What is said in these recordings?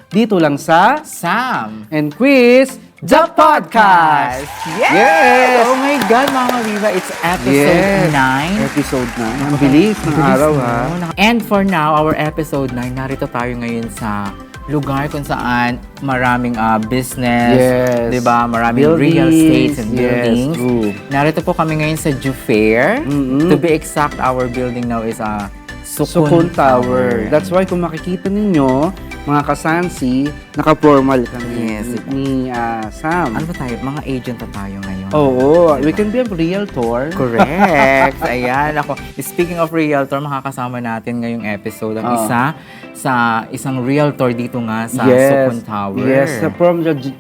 dito lang sa Sam and Quiz, the podcast! Yes! Oh my God, mga Viva, it's episode 9. Episode 9. Ang bilis ng araw, ha? And for now, our episode 9, narito tayo ngayon sa lugar kung saan maraming business, Yes. 'di ba? Maraming Buildings, real estates and yes, buildings. true. Narito po kami ngayon sa Jufair. Mm-mm. To be exact, our building now is Sukun Tower. That's why kung makikita ninyo, mga kasansi, naka-formal kami Yes. ni Sam. Ano ba tayo? Mga agent na tayo ngayon. Oo, we can be a realtor. Correct. Ayan, ako. Speaking of realtor, makakasama natin ngayong episode ang isa sa isang realtor dito nga sa Sukun Tower. Yes,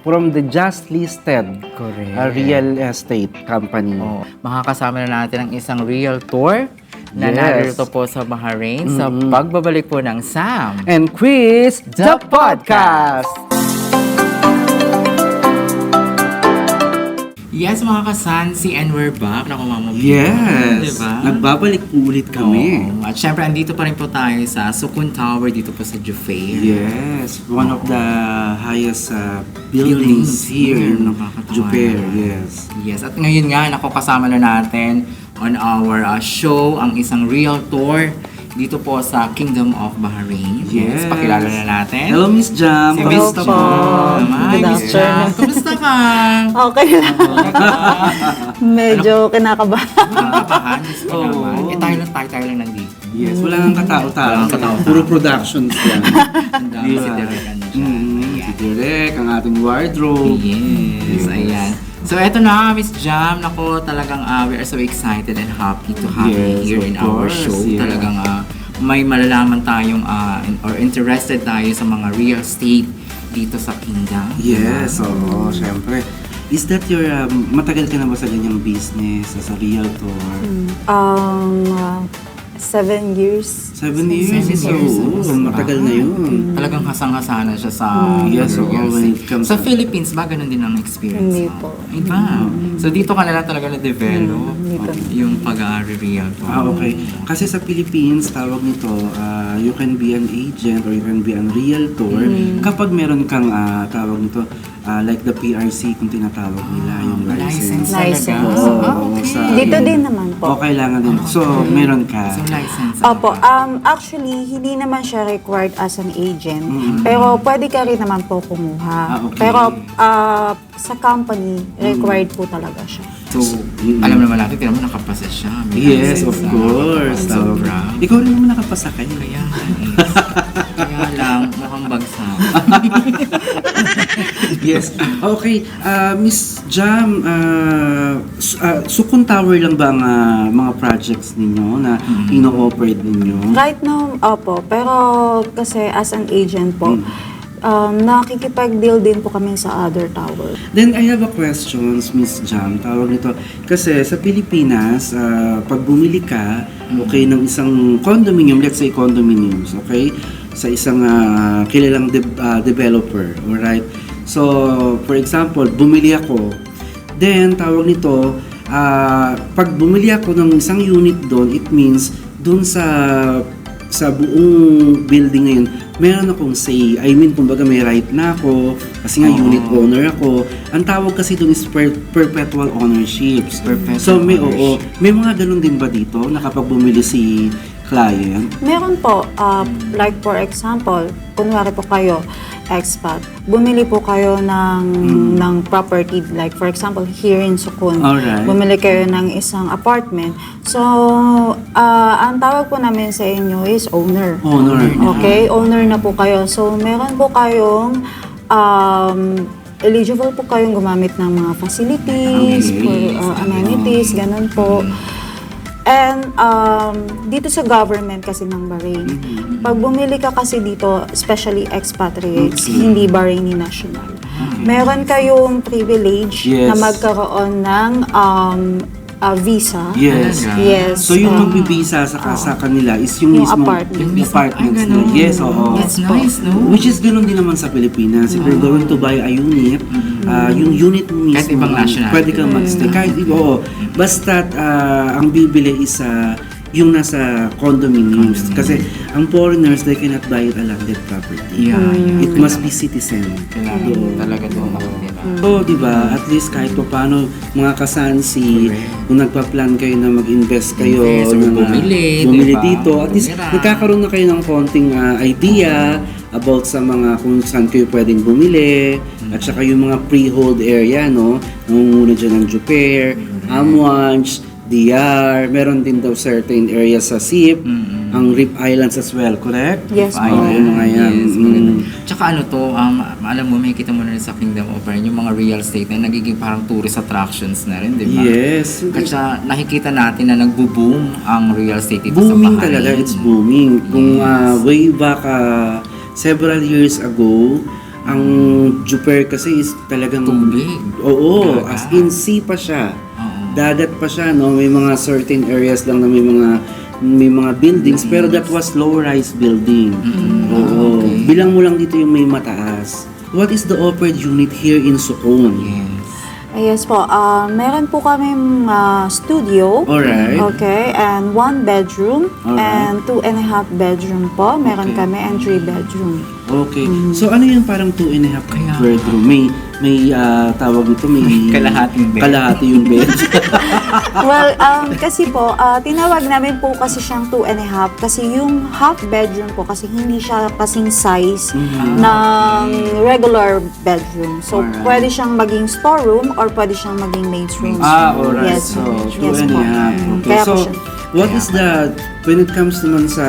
from the just listed Correct. real estate company. Oh, makakasama na natin ang isang realtor na Yes. narito po sa Bahrain sa pagbabalik po ng Sam. And Quiz, the podcast! Yes, mga kasansi, and we're back. Naku, Mama Pia. Yes, Diba? nagbabalik po ulit kami. Oo. At syempre, andito pa rin po tayo sa Sukun Tower dito po sa Jufair. Yes, one of the highest buildings here in Nakakatawa Jubair. naman. Yes. Yes, at ngayon nga, kasama na natin on our show ang isang realtor dito po sa Kingdom of Bahrain. Yes. Pakilala na natin. Hello, Miss Jam. Si Kamusta Miss po? Jam. Hi, Good Miss Jam. afternoon. Kamusta ka? Okay lang. Medyo kinakabahan. Nakakabahan. Miss ko Oo. naman. Tayo lang nandito. Yes, wala nang katao-tao. Wala nang katao-tao. Puro productions yan. Ang dami si Derek ano siya. Si Derek, ang ating wardrobe. Yes, ayan. So eto na, Miss Jam, nako talagang we are so excited and happy to have Yes, you here of in our course, show. yeah. Talagang may malalaman tayong or interested tayo sa mga real estate dito sa Kingdom. Yes, oo, syempre. Is that your, matagal ka na ba sa ganyang business, as a realtor? 7 years. 7 years? 7 years. Oo, matagal na yun. Talagang hasang-hasa na siya sa Yes, oo, real when estate. it comes Sa to- Philippines ba, ganun din ang experience Hindi mo? po. Iba. So dito ka na lang talaga na-develop Dito. yung pag-realtor. Okay. Kasi sa Philippines, tawag nito, you can be an agent or you can be a realtor kapag meron kang, tawag nito, like the PRC kung tinatawag nila, yung license. License. License. Okay. sa- Dito din naman O, po. kailangan din. So, meron ka. So license. Opo, actually, hindi naman siya required as an agent. Pero pwede ka rin naman po kumuha. Okay. Pero sa company, required po talaga siya. So, alam naman natin, tinan mo, nakapasa siya. May Yes, license of na. course. So Tawag. proud. Ikaw rin naman nakapasakay. Kaya nga eh. Kaya lang, mukhang bagsak. Yes. Okay. Miss Jam, Sukun Tower lang ba ang mga projects ninyo na ino-operate ninyo? Right now, opo. Pero kasi as an agent po, nakikipag-deal din po kami sa other tower. Then I have a questions, Miss Jam. Tawag nito. Kasi sa Pilipinas, pag bumili ka, okay, ng isang condominium, let's say condominiums, okay? Sa isang kilalang developer, alright? So, for example, bumili ako. Then, tawag nito, pag bumili ako ng isang unit doon, it means doon sa buong building ngayon, meron akong say. I mean, kumbaga may right na ako kasi nga unit owner ako. Ang tawag kasi doon is perpetual ownerships. So may may mga ganun din ba dito na kapag bumili si client? Meron po, like for example, kunwari po kayo, expat, bumili po kayo ng property, like for example, here in Sukun, Alright. bumili kayo ng isang apartment. So, ang tawag po namin sa inyo is owner. Owner. Okay, owner na po kayo. So, meron po kayong eligible po kayong gumamit ng mga facilities, Okay. amenities, ganun po. And dito sa government kasi ng Bahrain, pag bumili ka kasi dito, especially expatriates, hindi Bahraini national, meron kayong privilege Yes. na magkaroon ng visa. Yes. Yes. So yung magbibisa sa kanila is yung Yung mismo apartment. yung apartments Ay, nila. ganun. Yes, oo. That's nice, no? Which is ganun din naman sa Pilipinas. If you're going to buy a unit, yung unit mo mismo, Kahit ibang nationality. pwede kang mag-stay. Kahit iba, oo. Basta ang bibili is yung nasa condominiums. Kasi ang foreigners, they cannot buy a landed property. Yeah, yeah. It must be citizen. Kailangan talaga doon makatira. Oo, di ba? At least kahit pa paano, mga kasansi, kung nagpa-plan kayo na mag-invest kayo, Invest or na bumili diba? dito, at least Bumira. nagkakaroon na kayo ng konting idea about sa mga kung saan kayo pwedeng bumili, at saka yung mga freehold area, no? Nangunguna dyan ng Juper, Amwanch, DR, meron din daw certain areas sa SIP, ang Rip Islands as well, correct? Yes po. Oo, yung mga yan. Yes, maganda. Tsaka ano to, alam mo, makikita mo na rin sa Kingdom of Ryan, yung mga real estate na nagiging parang tourist attractions na rin, di ba? Yes. Kasi nakikita natin na nagbo-boom ang real estate dito sa Booming Bahrain. talaga, it's booming. Kung way back several years ago, ang Juper kasi is talagang Tubig. Oo, Talaga. as in sea pa siya. Oo. Dagat pa siya, no? May mga certain areas lang na may mga buildings, pero that was low-rise building. Oo. Okay. Bilang mo lang dito yung may mataas. What is the offered unit here in Sukhon? Yes. Yes po. Meron po kaming studio. Alright. Okay, and 1 bedroom Alright. and 2.5 bedroom po. Meron Okay. kami and 3 bedroom. Okay. So ano yung parang 2.5 bedroom? May tawag nito, may Kalahating bed. Kalahati yung bed. Well, kasi po, tinawag namin po kasi siyang 2.5 kasi yung half bedroom po kasi hindi siya kasing size ng regular bedroom. So, Alright. pwede siyang maging storeroom or pwede siyang maging maid's room. Alright. Yes, So, yes po. 2.5. Okay. Kaya So, po siya. what is the, when it comes naman sa,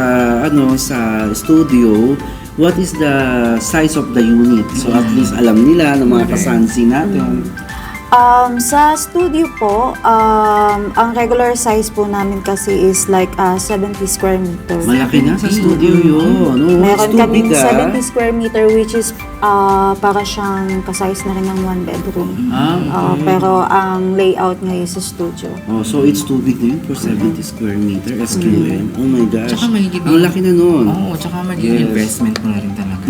sa studio, what is the size of the unit? So, at least alam nila ng mga kasansi natin. Sa studio po, ang regular size po namin kasi is like 70 square meter. Malaki na sa studio yun. No, Meron it's too kaming big, 70 square meter which is para siyang ka-size na rin ng 1 bedroom. Okay. Pero ang layout ngayon sa studio. Oh, so it's too big na yun for 70 square meter SQM. Oh my gosh. Tsaka mahigit Ang laki na nun. Oo, tsaka magiging Yes. investment mo na rin talaga.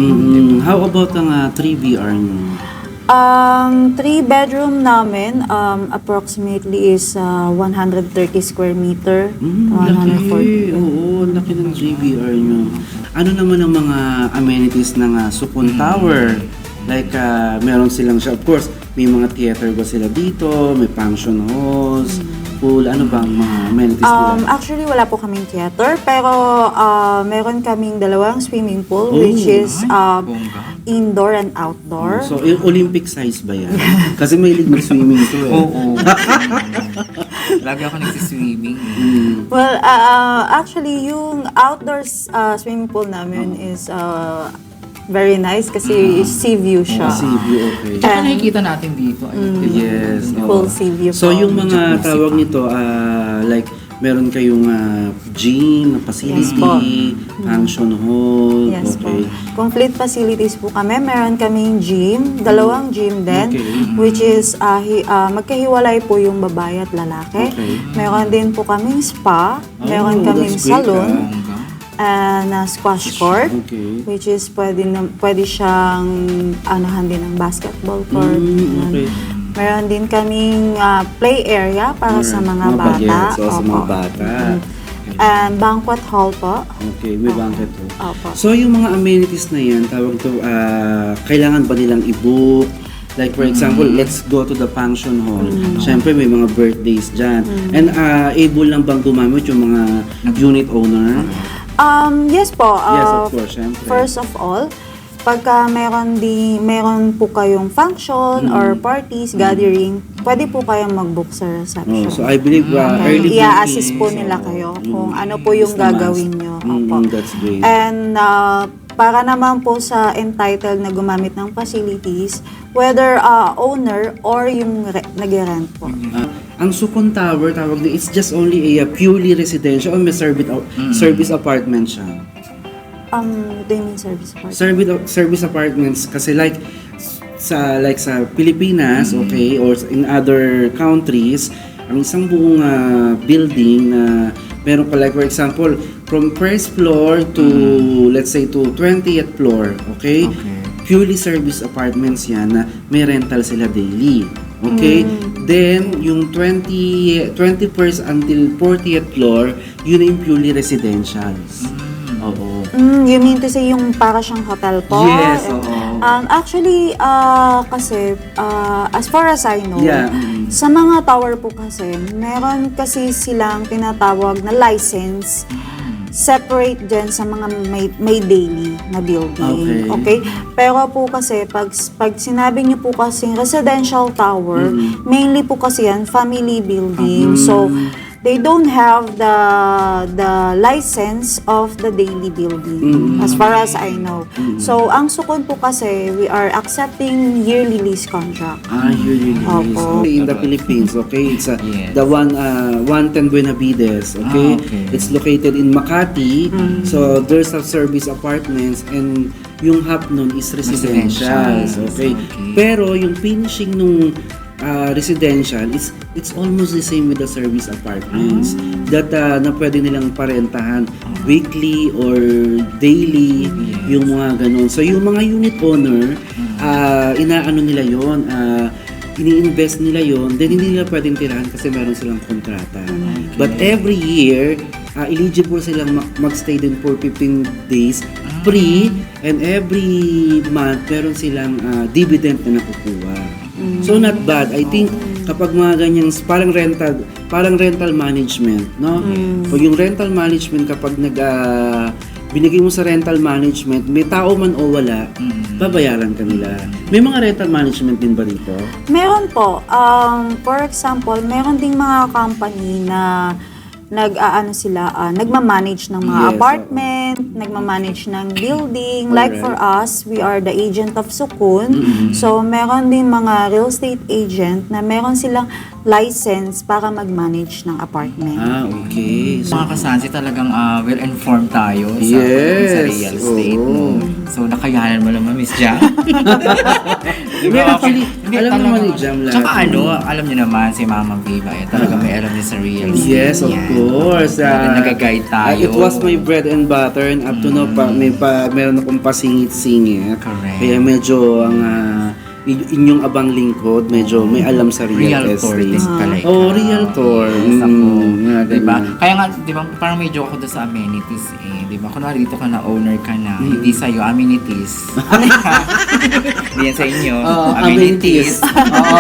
How about ang 3BR nyo? 3 bedroom namin approximately is 130 square meter. 140. Laki. Oo, laki ng 3BR nyo. Ano naman ang mga amenities ng Sukhon Tower? Like, meron silang siya. Of course, may mga theater ba sila dito? May function halls? Pool? Ano bang mga amenities nila? Actually, wala po kaming theater, pero meron kaming 2 swimming pool, Oh, which is Bongga. indoor and outdoor. So, Olympic size ba yan? Kasi may league swimming to eh. Oo. Lagi ako nagsiswimming. Well, actually, yung outdoor swimming pool namin is very nice kasi sea view siya. Sea view, okay. Tsaka nakikita natin dito. Yes. Full oo. sea view So, po. yung mga tawag nito, like, meron kayong gym, facility, function hall, Yes okay. po. Complete facilities po kami. Meron kaming gym, 2 gym din, Okay. which is magkahiwalay po yung babae at lalaki. Okay. Meron din po kaming spa, meron Oh, kaming that's great, salon, Bongga. and squash court, Okay. which is pwede siyang anuhan din ng basketball court. Okay. Meron din kaming play area para sa mga bata. bagets, so, sa mga Opo. bata. And banquet hall po. Okay, may banquet to. Opo. So, yung mga amenities na yan, tawag to, kailangan ba nilang i-book? Like, for example, let's go to the function hall. Siyempre, may mga birthdays dyan. And able lang bang gumamit yung mga unit owner? Yes po. Yes, of course, syempre. First of all, pagka meron po kayong function or parties, gathering, pwede po kayong mag-book sa reception. Oh, so I believe early I-assist po booking, nila kayo kung ano po yung is the must. gagawin nyo. Opo. That's great. And para naman po sa entitled na gumamit ng facilities, whether owner or yung nag-rent po. Ang Sukhon Tower, tawag din, it's just only a purely residential or may service apartment siya. What do you mean service apartment? Service apartments kasi like sa Pilipinas, okay, or in other countries, ang isang buong building na meron ka, like for example, from first floor to let's say to 20th floor, okay? Okay. Purely service apartments yan na may rental sila daily. Okay? Then, yung 21st until 40th floor, yun yung purely residentials. Oo. You mean to say yung para siyang hotel po? Yes, oo. Actually, kasi, as far as I know, Yeah. sa mga tower po kasi, meron kasi silang tinatawag na license separate dyan sa mga may daily na building. Okay? Pero po kasi, pag sinabi niyo po kasi residential tower, mainly po kasi yan, family building. So, they don't have the license of the daily building, as far as I know. So, ang Sukun po kasi, we are accepting yearly lease contract. Yearly lease. Opo. In the Philippines, okay? It's Yes. the 110 Buenavides, okay? Okay. It's located in Makati. So, there's a service apartments and yung hub nun is residentials, okay? Okay. Pero yung finishing nung residential, it's almost the same with the service apartments that na pwede nilang parentahan weekly or daily, yung mga ganun. So yung mga unit owner, inaano nila yon, ini-invest nila yon, then hindi nila pwedeng tirahan kasi meron silang kontrata. But every year, eligible silang magstay din for 15 days free, and every month meron silang dividend na nakukuha. So not bad. I think kapag mga ganyang parang rental management, no? So yung rental management kapag binigay mo sa rental management, may tao man o wala, babayaran ka nila. May mga rental management din ba dito? Meron po. For example, meron ding mga company na nagma-manage ng mga Yes, apartment, nagma-manage ng building. Like for us, we are the agent of Sukun. So, meron din mga real estate agent na meron silang license para mag-manage ng apartment. Okay. So, Mga kasansi talagang well-informed tayo sa, Yes, sa real estate. oo. No? So, nakayanan mo naman, Miss Jam. Well, actually, alam naman ni Jam lahat. Tsaka alam niyo naman, si Mama Viva, talaga may alam niya sa real estate. Yes, of Yan. course. Nag-guide tayo. It was my bread and butter, and up to now, meron akong pasingit-singit. Correct. Kaya medyo ang inyong abang lingkod, medyo may alam sa real Realtor estate. din pala ikaw. Oh, realtor. Yes, ako. Nga, Diba? ganun. Kaya nga, diba, parang may joke ako doon sa amenities eh. Diba? Kunwari dito ka na, owner ka na, hindi sa'yo, amenities. Hindi yan sa inyo. Amenities. Oo.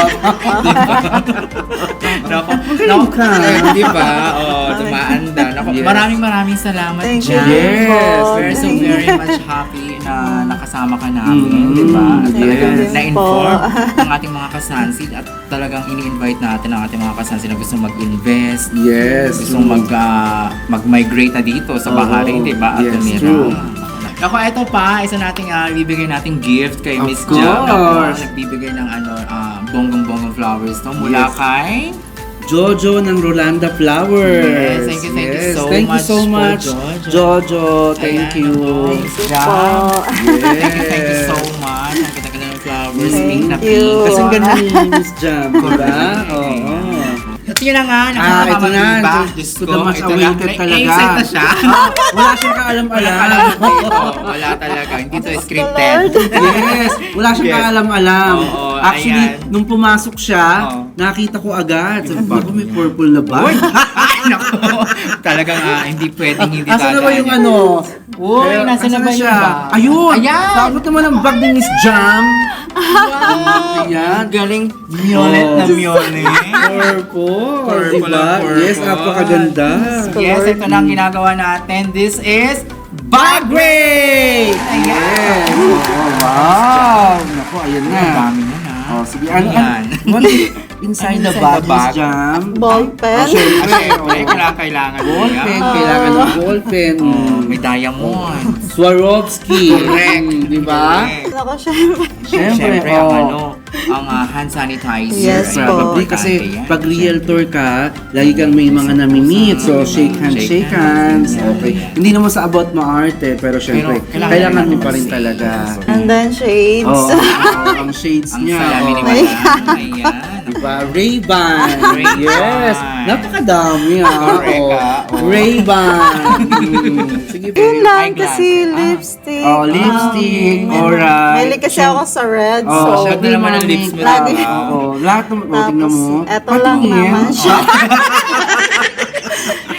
Naku, Magaling ka. Diba? Tumaanda. Naku, Yes. maraming salamat Thank you. dyan. Yes. We're so very much happy na nakasama ka namin. Diba? Talagang you. na-inform ang ating mga kasansid at talagang ini-invite natin ang ating mga kasansid na gustong mag-invest, Yes. gustong mag-migrate na dito sa Bahrain, di ba? At Yes, tumira. true. Ako, ito pa, isa nating ibibigay nating gift kay Of Miss Jam. course. Nagbibigay ng bonggong-bonggong flowers to mula Yes. kay Jojo ng Rolanda Flowers. Yes, thank you so Thank you much so po, much, Jojo. Thank Ayan, you. Miss Jam. Po. Thank you so Yes. much. Ang ganda-ganda ng flowers. Thank Pink na you. pink. Kasi ang ganda ni Miss Jam, diba? Oo. At yun na nga, Ito na. Diyos Ito ko, na mas ito awaited lang. talaga. Excited na siya. Wala siyang kaalam-alam. Wala talaga. Hindi to scripted. Yes, wala siyang Yes. kaalam-alam. Oo, Actually, ayan. nung pumasok siya, Oo. nakita ko agad. Sabi ko, may purple na ba? Ay, naku. Talagang hindi pwedeng hindi Asan na ba yung ano? Uy, nasa na ba yung siya? bag? Ayun! Ayan! Dapat naman ang bag ni Miss Jam. Ayan. Galing violet na violet. Purple. Purple Diba? ang purple. Yes, napakaganda. Yes, ito na ang ginagawa natin. This is Bag break! Ayan. Yes. Oh, wow! Naku, ayan na. Ang dami na na. Oh, sige. Ano Ayan. Inside the Inside bag, the Miss bag? Jam. Ballpen. Syempre, Kailangan ballpen. niya. Kailangan ng ballpen. May diamond. Swarovski. Correct. Di ba? Ako, syempre. Siyempre, oh. ang hand sanitizer. Yes Ayan, po. Probably importante kasi yan. pag realtor ka, lagi kang may mga nami-meet. So, shake hands. Okay. Hindi naman sa about maarte, pero syempre, Pero kailangan mo naman pa rin kasi. talaga. And then shades. Oh, ang shades Ang niya. salamin ni oh. Madam. Ayan. Diba? Ray-Ban. Ray-Ban. Yes. Napakadami Correct, Oh. Ray-Ban. Sige, Yun babe. lang Eyeglass. kasi lipstick. Oh, lipstick. Alright. Mahilig kasi ako sa red. Oh, so, Ganda naman ang Gadgets mo Lagi. talaga. Oo, lahat ng tingnan mo. Eto lang Patingin. naman siya.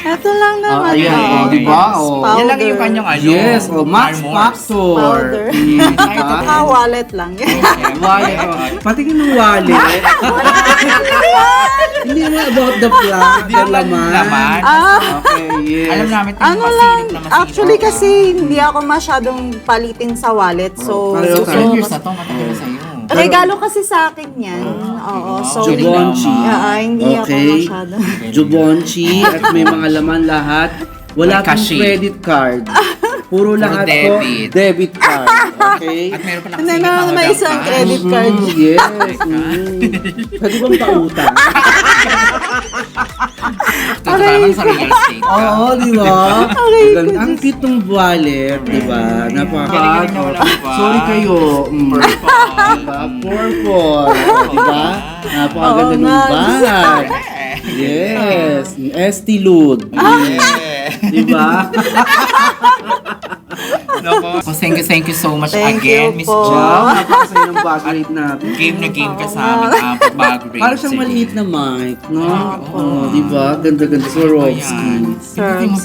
Eto lang naman. ayan, siya. di ba? Powder. Yan lang yung kanyang ano. Yes, Max Armors. Factor. Powder. Diba? Wallet lang yan. Wallet. Patingin ng wallet. Hindi naman about the plug, the laman. Laman. Okay, yes. Alam namin ito Ano lang, actually kasi hindi ako masyadong palitin sa wallet. So, Pareho tayo. 10 years na to, matagal na sa'yo. regalo kasi sa akin yan. Oo, so, Jubonchi. hindi ako Okay. masyado. Jubonchi at may mga laman lahat. Wala May pong cashier. credit card. Puro lahat po debit. debit card. Okay? At meron pa Hindi nakasingit na na may isang credit card. Yes. Pwede bang pautang? Ito naman sa real estate. Oo, di ba? Ganda. Ang cute ng wallet, di ba? Galing-galing na wala pa. Sorry kayo. Purple. Diba? Purple. Di ba? Napakaganda ng nga. bag. Yes. Estee Lauder. Di ba? Nako. Thank you so much Thank again, you Miss po. Jam. Napakasaya ng bag rate natin. Game na game ka sa amin, bag rate. Parang siyang maliit na mic, no? Oo, di ba? Ganda-ganda. Swarovski.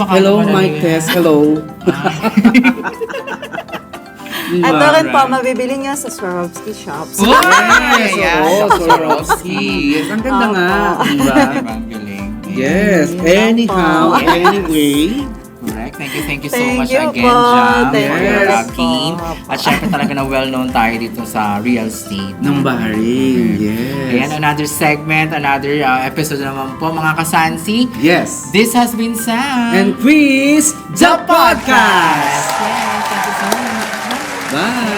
Hello, Mike Tess. Hello. Diba? Ito rin po, mabibili niyo sa Swarovski Shops. Yes, Oo, Swarovski. Yes, ang ganda nga. Di ba? Ang galing. Yes. Anyhow, anyway. Correct. Thank you so Thank much you again, po. Jam, Thank for you your po. team. At syempre talaga na well-known tayo dito sa real estate. Ng Bahrain. Yes. Ayan, another segment, another episode naman po, mga kasansi. Yes. This has been Sam. And Quiz the Podcast. Yes, thank you so much. Bye.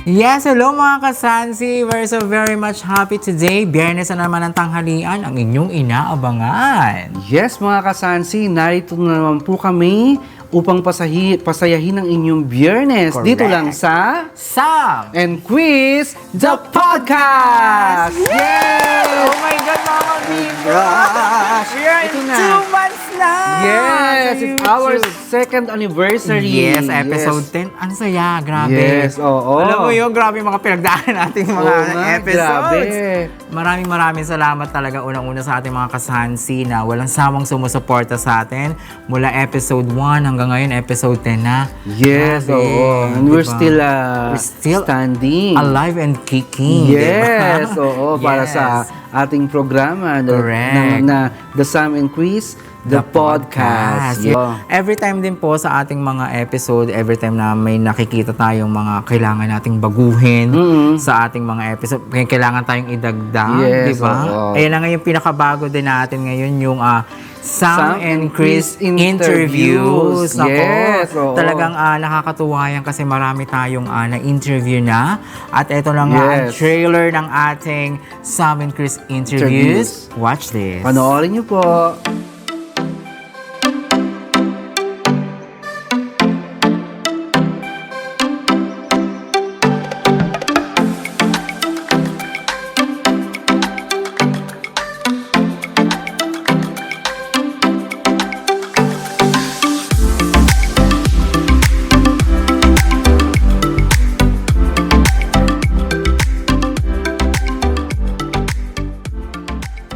Yes, hello mga kasansi. We're so very much happy today. Biyernes na naman ang tanghalian, ang inyong inaabangan. Yes, mga kasansi, narito na naman po kami upang pasayahin ang inyong Biyernes. Correct. Dito lang sa Sam! And Quiz the Podcast. Yes! Oh my God, mga kabibra! Gosh! We are Ito in na. 2 months na! Yes, sa it's our YouTube. second anniversary. Yes, episode 10. Ang saya, grabe. Yes, oo. Alam mo yun, grabe yung mga pinagdaan nating mga Oo nga, episodes. grabe. Maraming salamat talaga unang-una sa ating mga kasansi na walang sawang sumusuporta sa atin mula episode 1 hanggang ngayon episode 10 na. Yes, Grabe, oo. And we're diba? still standing. Alive and kicking. Yes, diba? oo. Para Yes. sa ating programa Correct. na The Sam and Quiz, the podcast. Yeah. Yeah. Every time din po sa ating mga episode, every time na may nakikita tayong mga kailangan nating baguhin sa ating mga episode, kailangan tayong idagdag, Yes, di ba? oo. Ayan na nga yung pinakabago din natin ngayon, yung Sam and Chris interviews. interviews. Nako, Yes, oo. talagang nakakatuwa yan kasi marami tayong na-interview na. At ito na nga ang Yes. trailer ng ating Sam and Chris interviews. Watch this. Panoorin niyo po.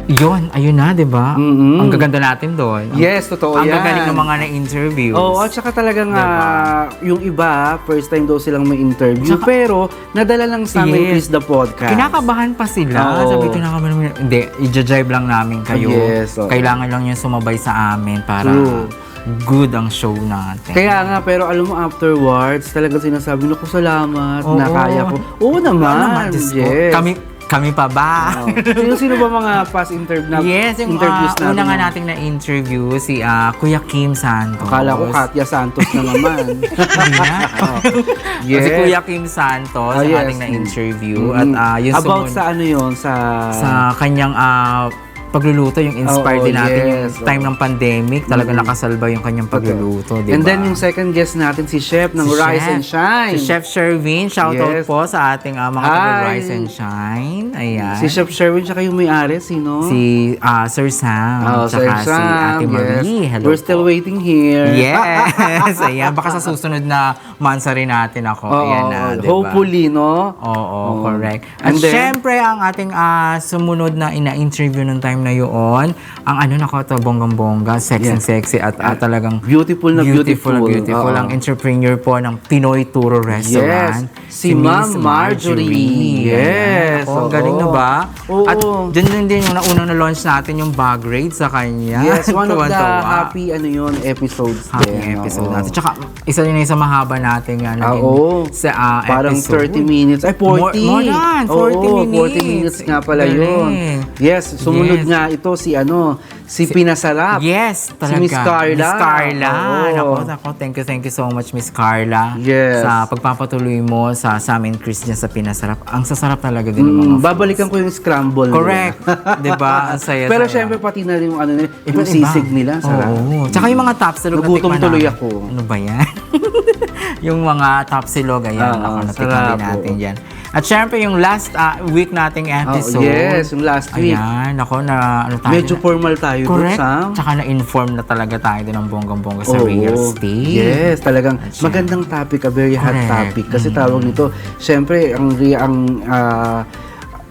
Yun, ayun na, di ba? Mm-mm. Ang gaganda natin doon. Yes, totoo Ang yan. gagaling ng mga na-interviews. Oo, at saka talagang Diba? yung iba, first time daw silang may interview, Tsaka- pero nadala lang sa amin Yes. Chris the Podcast. Kinakabahan pa sila. Oo. Sabi ko na kami, hindi, i-jive lang namin kayo. Yes, oo. Kailangan lang yung sumabay sa amin para True. good ang show natin. Kaya nga, pero alam mo afterwards, talagang sinasabi, naku, salamat, Oo. nakaya ko. Oo naman. Diyos ko. Yes. Kami pa ba? Oo. Sino-sino ba mga past Yes, yung interviews natin? una nga nating na-interview si Kuya Kim Santos. Akala ko Katya Santos na naman. Hindi na. Yes. Si Kuya Kim Santos ang yes. ating na-interview. Mm. At yung About sumunod- sa ano yun? sa kanyang pagluluto, yung inspired din natin yung yes. time ng pandemic. Talaga nakasalba yung kanyang pagluluto, di ba? And then yung second guest natin, si Chef ng Si Rise Chef. and Shine. Si Chef Sherwin, shoutout Yes. po sa ating mga taga Hi. Rise and Shine. Ayan. Si Chef Sherwin, tsaka yung may-ari, sino? Si Sir Sam. Sir tsaka si Sam, Ate Marie. yes. Hello We're still po. waiting here. Yes. Ayan. Baka sa susunod na mansa rin natin ako. Ayan na, diba? Hopefully, no? Oo, correct. At And then- syempre, ang ating sumunod na ina-interview nung time na yun, ang to, bonggang-bongga, sexy sexy at talagang Beautiful na beautiful. Oo. Ang entrepreneur po ng Pinoy Turo Restaurant. Yes. Si Ma'am Marjorie. Yes. Ako, Oo. galing na ba? Oo. At dyan din yung nauna na launch natin yung bag raid sa kanya. Yes, one of the Tuwan-tuwa. happy episodes Happy din. episode Oo. natin. Tsaka, isa din yung sa mahaba natin nga naging Oo. sa Parang episode. 30 minutes. Ay, 40. More than 40 Oo, minutes. 40 minutes nga pala Galing. yun. Yes, sumunod Yes. nga ito si Pinasarap. Yes, talaga. Miss Carla. Miss Carla. Oo. Nako, thank you so much, Miss Carla. Yes. Sa pagpapatuloy mo sa Sam and Chris dyan sa Pinasarap. Ang sasarap talaga din ng mga Babalikan ko yung scramble correct. nila. Diba? Ang saya. Pero syempre pati na rin yung yung sisig nila. Sarap. Oo. Tsaka yung mga tapsilog na Nagutom tikman tuloy namin. ako. Ano ba yan? yung mga tapsilog, ayan. Oo, Ako, natikman sarap, din natin oo. dyan. At syempre, yung last week nating episode. Yes, yung last week. Ayan, ako na ano tayo. Medyo formal tayo doon, correct. Sam. Tsaka na-inform na talaga tayo doon ng bonggang-bongga sa Oo. real estate. Yes, talagang At magandang topic, a very hot Correct. topic. Kasi tawag nito, syempre,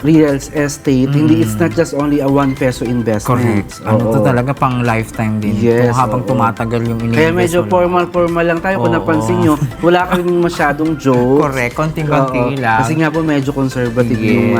real estate, hindi it's not just only a 1 peso investment. Correct. Ano to Oo. talaga pang lifetime din. Yes, Kung habang oo. tumatagal yung ini-invest Kaya medyo mo. formal lang tayo. Kung Oo. napansin nyo, wala kaming masyadong jokes. Correct. Konting-konti Oo. lang. Kasi nga po medyo conservative Yes. yung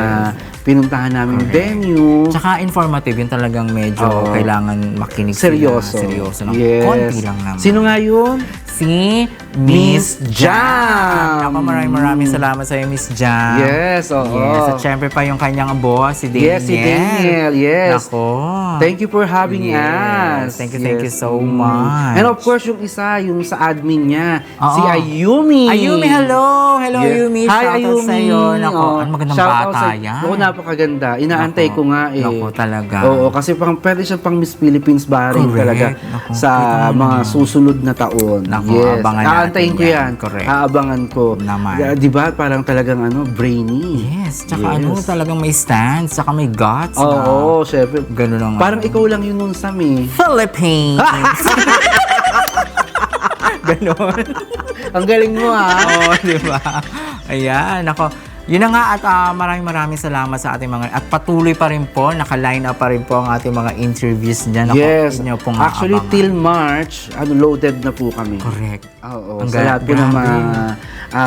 pinuntahan namin venue. Tsaka informative, yun talagang medyo Oo. kailangan makinig Seryoso. sila. Seryoso. Ng Yes. konti lang naman. Sino nga yun? Si Miss Jam. Ako, maraming salamat sa iyo, Miss Jam. Yes, oo. Yes. At syempre pa yung kanyang boss, si Daniel. Yes, si Daniel. Yes. Nako. Thank you for having Yes. us. Thank you so much. And of course, yung isa, yung sa admin niya, Oo. si Ayumi. Ayumi, hello! Hello, Yes. Ayumi. Hi, Shoutout Ayumi. sa'yo. Nako, Oh, ano magandang shoutout bata sa- yan. Oo, napakaganda. Inaantay Nako. ko nga eh. Nako, talaga. Oo, kasi pwede siyang pang Miss Philippines ba rin Correct. talaga Nako, sa kita mo mga naman. susunod na taon. Nako, yes. abangan Aantayin natin ko yan. yan. Correct. Aabangan ko. Naman. Di ba? Parang talagang brainy. Yes, tsaka Yes. talagang may stance, tsaka may guts na. Oo, syempre. Ganun lang. Parang ikaw lang yun nun, Sam eh. Philippines! Ganon. Ang galing mo Oo, di ba? Ayan, ako. Yun na nga at maraming salamat sa ating mga at patuloy pa rin po, naka-line up pa rin po ang ating mga interviews niyan. Ako, Yes. inyo pong Actually, aabangan. till March, loaded na po kami. Correct. Oo. Ang Sa lahat po ng mga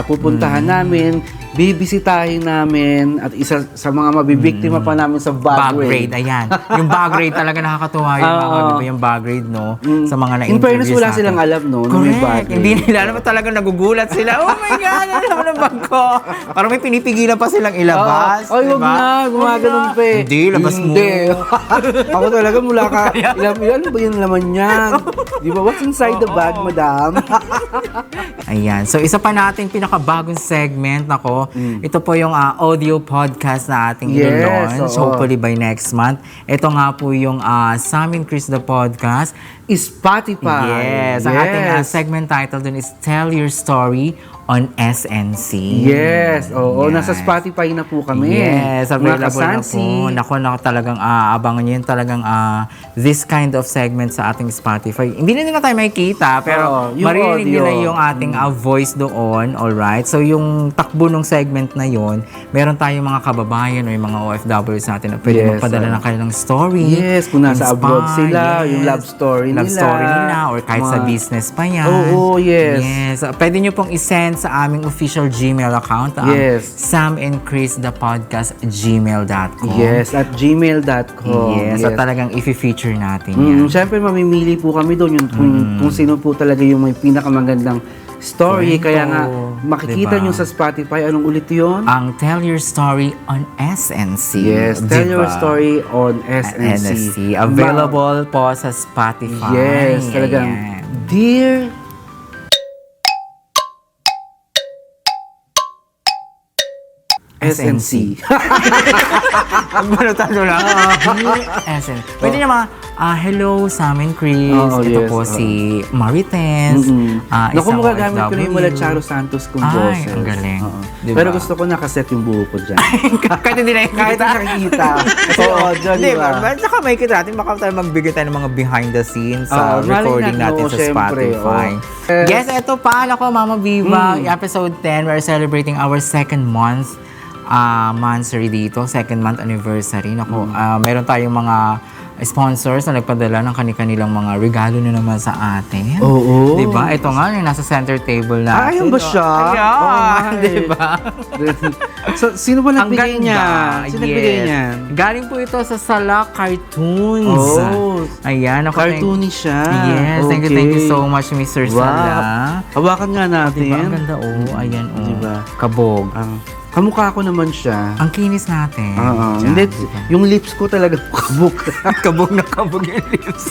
pupuntahan namin, bibisitahin namin, at isa sa mga mabibiktima pa namin sa Bag bag raid, ayan. Yung bag raid talaga nakakatuwa yung mga, Oo. di ba, yung bag raid, no? Sa mga In na-interviews fairness, wala natin. silang alam, no? na may bag Correct. raid. Hindi nila alam. Talagang nagugulat sila. Oh my God, ano naman ang bag ko? Parang may pinipigilan pa silang ilabas. Ay, di wag ba? na. Gumaganon pa eh. Hindi, labas mo. Hindi. Ako talaga mula ka. Ano ba yung laman niyan? Di ba? What's inside the bag, madam? Ayan. So, isa pa nating pinakabagong segment nako. Ito po yung audio podcast na ating Yes, i-launch. oo. Hopefully by next month. Ito nga po yung Sam and Chris the Podcast. Spotify. Yes. Ang ating segment title dun is Tell Your Story on SNC. Yes. Oo, Yes. nasa Spotify na po kami. Yes, available na Kasansi. po. Naku, talagang abangan nyo yun talagang this kind of segment sa ating Spotify. Hindi na nila tayo makikita, pero Oo, yung maririnig audio. nila yung ating voice doon, alright? So, yung takbo ng segment na yun, meron tayong mga kababayan o yung mga OFWs natin na pwede Yes, magpadala ng kanilang story. Yes, kung nasa abroad sila, Yes. yung love story Love nila. story nila, or kahit sa business pa yan. Oo, yes. Yes. Pwede nyo pong isend sa aming official Gmail account. Yes. Sam and Chris the podcast gmail.com. Yes, at gmail.com. Yes. At talagang i-feature natin yan. Siyempre, mamimili po kami doon yung kung sino po talaga yung may pinakamagandang story. Kwento, Kaya nga, makikita diba? nyo sa Spotify. Anong ulit yun? Ang Tell Your Story on SNC. Yes, Tell Diba? Your Story on SNC. NSC. Available po sa Spotify. Yes, talagang, Ayan. Dear SNC. Ang balutan mo lang. SN. Pwede naman, hello sa amin, Chris. Oo, Ito yes, po oo. si Maritens. Naku, Isang magagamit ko na yung OFW. mula Charo Santos kong Ay, boses. ang galing. Oo. Diba? Pero gusto ko nakaset yung buho ko dyan. Kahit hindi na Kahit nakikita. Oo, audio, di ba? Saka may kita natin, baka tayo magbigay tayo ng mga behind the scenes sa Oo, malay recording natin, natin oo, sa syempre, Spotify. oo. Yes, ito pa, ako, Mama Viva, episode 10, we're celebrating our second month monthsary dito, second month anniversary. Naku, meron tayong mga sponsors na nagpadala ng kanilang mga regalo na naman sa atin. Oo. Diba? Ito nga, yung nasa center table natin. Ayun ba siya? Ayan, Oh, my. diba? So, sino ba Ang nagbigay ganda. niya? Sino nagbigay Yes. niyan? Galing po ito sa Sala Cartoons. Oh. Ayan. Ako, Cartoony siya. Yes. Thank you so much, Mr. Wow. Sala. Hawakan nga natin. Diba? Ang ganda, oh. Ayan, oh. Diba? Kabog. Kamukha ko naman siya. Ang kinis natin. Oo. Diyan, Hindi, diba? yung lips ko talaga kabuk. kabog na kabog yung lips.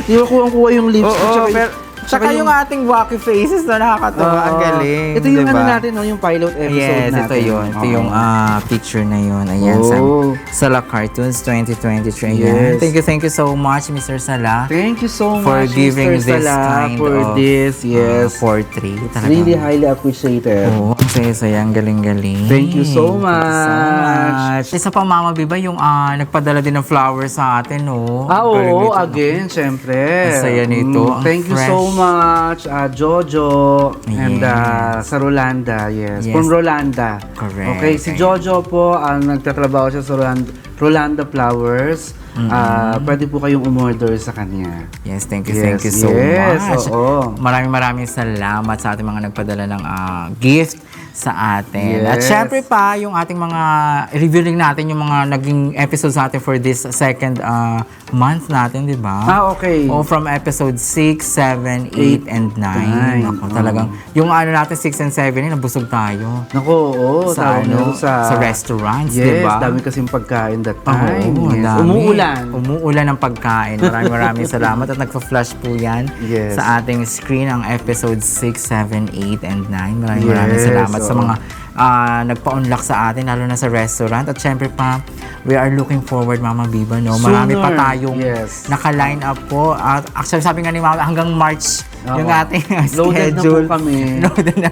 Di ba kuha yung lips ko. Tsaka yung ating wacky faces na nakakatawa. Ang galing. Ito yung diba? ano natin, no, yung pilot episode Yes, natin. ito yun. Ito Oo. yung picture na yun. Ayan, Oh. Sala Cartoons 2023. Yes. Ayan. Thank you so much, Mr. Sala. Thank you so For much, giving Mr. this Sala, kind for of this. Yes. portrait. It's really highly appreciated. Oo, ang saya-saya, ang galing-galing. Thank you so much. Isa pa, Mama Biba, yung nagpadala din ng flowers sa atin, no? Ah, Galing oo, nito. again, syempre. Ang saya nito, ang Thank you fresh. so much, Jojo and Yes. sa Rolanda, yes. Yes. From Rolanda. Correct. Okay, si Jojo po, nagtatrabaho siya sa Rolanda Flowers. Pwede po kayong umorder sa kanya. Yes, thank you Yes, so yes, much. oo. Maraming salamat sa ating mga nagpadala ng gift sa atin. At Yes. syempre pa, yung ating mga, revealing natin yung mga naging episodes natin for this second month natin, di ba? Okay. O from episode 6, 7, 8, and 9. Ako, talagang, yung natin 6 and 7, nabusog tayo. Naku, oo. Sa, tawag nyo sa restaurants, Yes, di ba? dami kasing pagkain that time. Oo, Yes. dami. Umuulan. Umuulan ng pagkain. Maraming salamat at nagpa-flash po yan Yes. sa ating screen ang episode 6, 7, 8, and 9. Maraming Yes, salamat sa oo. mga nagpa-unlock sa atin, lalo na sa restaurant. At syempre pa, we are looking forward, Mama Biba, no? Marami pa Sooner. tayong Yes. naka-line up po. At actually, sabi nga ni Mama, hanggang March Oo. yung ating Loaded na schedule. po kami.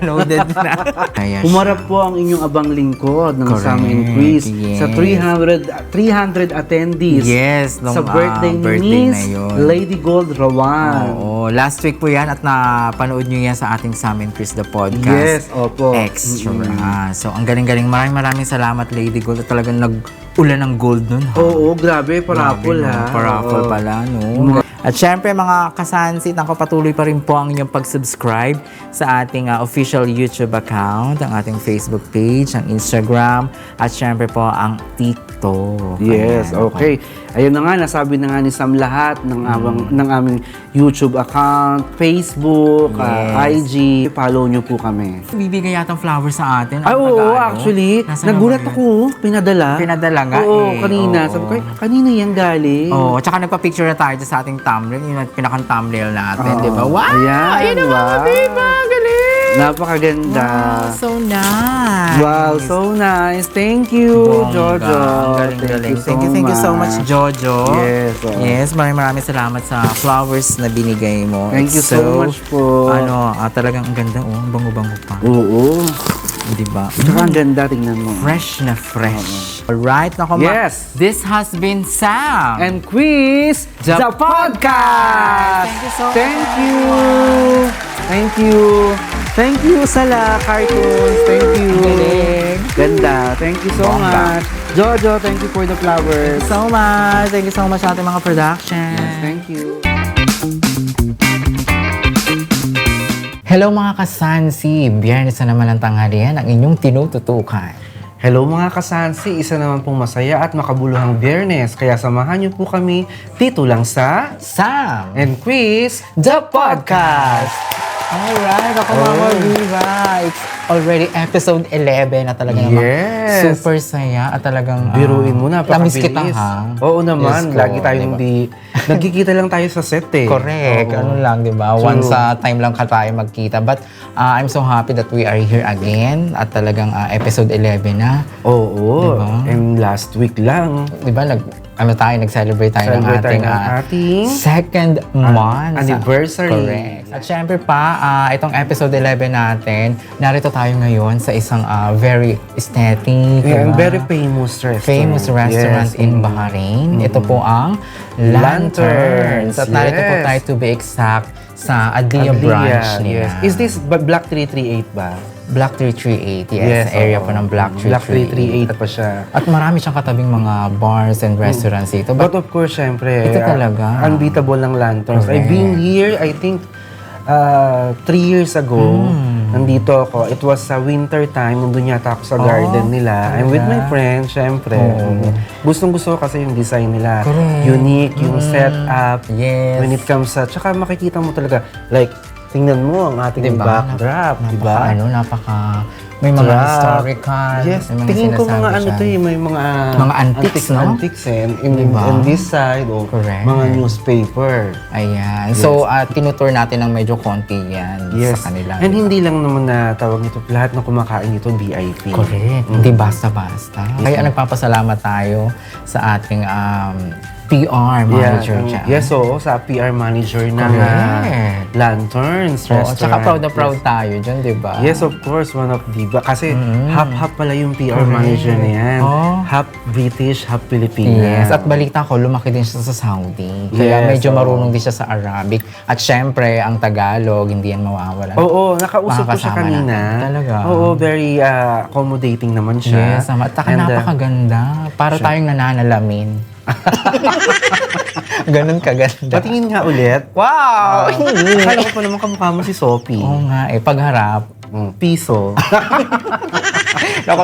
Loaded na. Ayan Umarap siya. po ang inyong abang lingkod ng Correct, Summer Increase yes. sa 300 attendees Yes, nung sa birthday ni birthday na Miss yun. Lady Gold Rawan. Oo, last week po yan at napanood nyo yan sa ating Sam and Chris the Yes, Podcast. opo. Extra. So, ang galing-galing. Maraming salamat, Lady Gold. At talagang nag-ulan ng gold nun, ha? Oo, grabe, parapol Grabe, no? ha. Parapol Oo. pala, no? At syempre, mga kasansit, patuloy pa rin po ang inyong pag-subscribe sa ating official YouTube account, ang ating Facebook page, ang Instagram, at syempre po ang TikTok. Yes, Ayan, okay. Ayun na nga, nasabi na nga ni Sam lahat ng, ng aming YouTube account, Facebook, Yes. IG. Follow nyo po kami. Bibigay yatang flowers sa atin. Ay, Ang oo, pag-ano. actually, Nasaan nagulat naman ako, pinadala. Pinadala nga Oo, eh. kanina. Oo. Sabi ko, "Ay, kanina yan galing. Oo, tsaka nagpa-picture na tayo sa ating thumbnail, yung pinakang-thumbnail natin, Oo. di ba? Wow! Ayan, Ayan ang mga wow. Biba! Galing! Napakaganda. Wow, so nice! Wow, so nice. Thank you, Bongga. Jojo. Ang galing. Thank you so much, Jojo. Yes, oo. Yes, maraming salamat sa flowers na binigay mo. Thank you so much po. Talagang ang ganda, ang bango-bango pa. Oo. Di ba? Tsaka ang ganda, tingnan mo. Fresh na fresh. Alright, nako Yes. This has been Sam. And Quiz, The the podcast! Thank you so Thank you! Thank you! Thank you, Sala Cartoons. Thank you. Galing. Ganda. Thank you so Bongga. much. Jojo, thank you for the flowers. so much. Thank you so much sa ating mga production. Thank you. Hello mga kasansi. Biyernes na naman ang tanghalian ang inyong tinututukan. Hello mga kasansi, isa naman pong masaya at makabuluhang Biyernes. Kaya samahan niyo po kami dito lang sa Sam! And Quiz, the podcast! Alright, ako Mama Viva. It's already episode 11 na talaga naman. Yes. Super saya at talagang Biruin mo, napakabilis. Namiss kita ha. Oo naman, Yes ko, lagi tayong diba? nagkikita lang tayo sa set eh. Correct. Oo. Ano lang, di ba? True. Once sa time lang ka tayo magkita. But I'm so happy that we are here again at talagang episode 11 na. Oo. Diba? And last week lang. Di ba? Nag-celebrate tayo ng Celebrate tayo ating, ng ating second month. anniversary. Correct. At syempre pa, itong episode 11 natin, narito tayo ngayon sa isang very aesthetic, Yeah, and diba? very famous restaurant. Famous restaurant Yes. in Bahrain. Ito po ang Lanterns. At narito po Yes. tayo to be exact sa Adlia Adlia, branch nila. yes. Is this Black 338 ba? Black 338, yes. Area oo. po ng Black 338. Black 338 pa siya. At marami siyang katabing mga bars and restaurants dito. But of course, syempre, Ito talaga. unbeatable ng Lanterns. Correct. I've been here, I think, 3 years ago. Nandito ako. It was sa winter time. Nandun yata ako sa garden nila. I'm with my friends, syempre. Gustong-gusto ko kasi yung design nila. Correct. Unique, yung setup. Yes. When it comes sa... Tsaka makikita mo talaga, like, tingnan mo ang ating Diba? backdrop, di ba? May mga Trap. historical. Yes, may mga tingin ko sinasabi mga ano siya. to eh, may mga antiques, no? antiques eh. Diba? In this side, Correct. mga newspaper. Ayan. So, tinutour natin ng medyo konti yan sa kanila. And hindi lang naman na tawag nito, lahat ng kumakain nito VIP. Correct. Hindi basta-basta. Kaya nagpapasalamat tayo sa ating PR manager dyan. Yes, so sa PR manager ng Correct. Lanterns Oo, Restaurant. tsaka proud na proud tayo dyan, di ba? Yes, of course, one of the... Kasi half pala yung PR manager na yan. Oh. Half British, half Filipino. Yes, at balita ko, lumaki din siya sa Saudi. Kaya Yes, medyo oo. marunong din siya sa Arabic. At syempre, ang Tagalog, hindi yan mawawala. Oo, nakausap ko siya Makakasama kanina. natin. Talaga? Oo, very accommodating naman siya. Yes, at saka And, napakaganda. Para tayong nananalamin. Ganun kaganda. patingin nga ulit. Wow! Akala ko pa naman kamukha mo si Sophie. Oo nga, pagharap. Piso. Naku,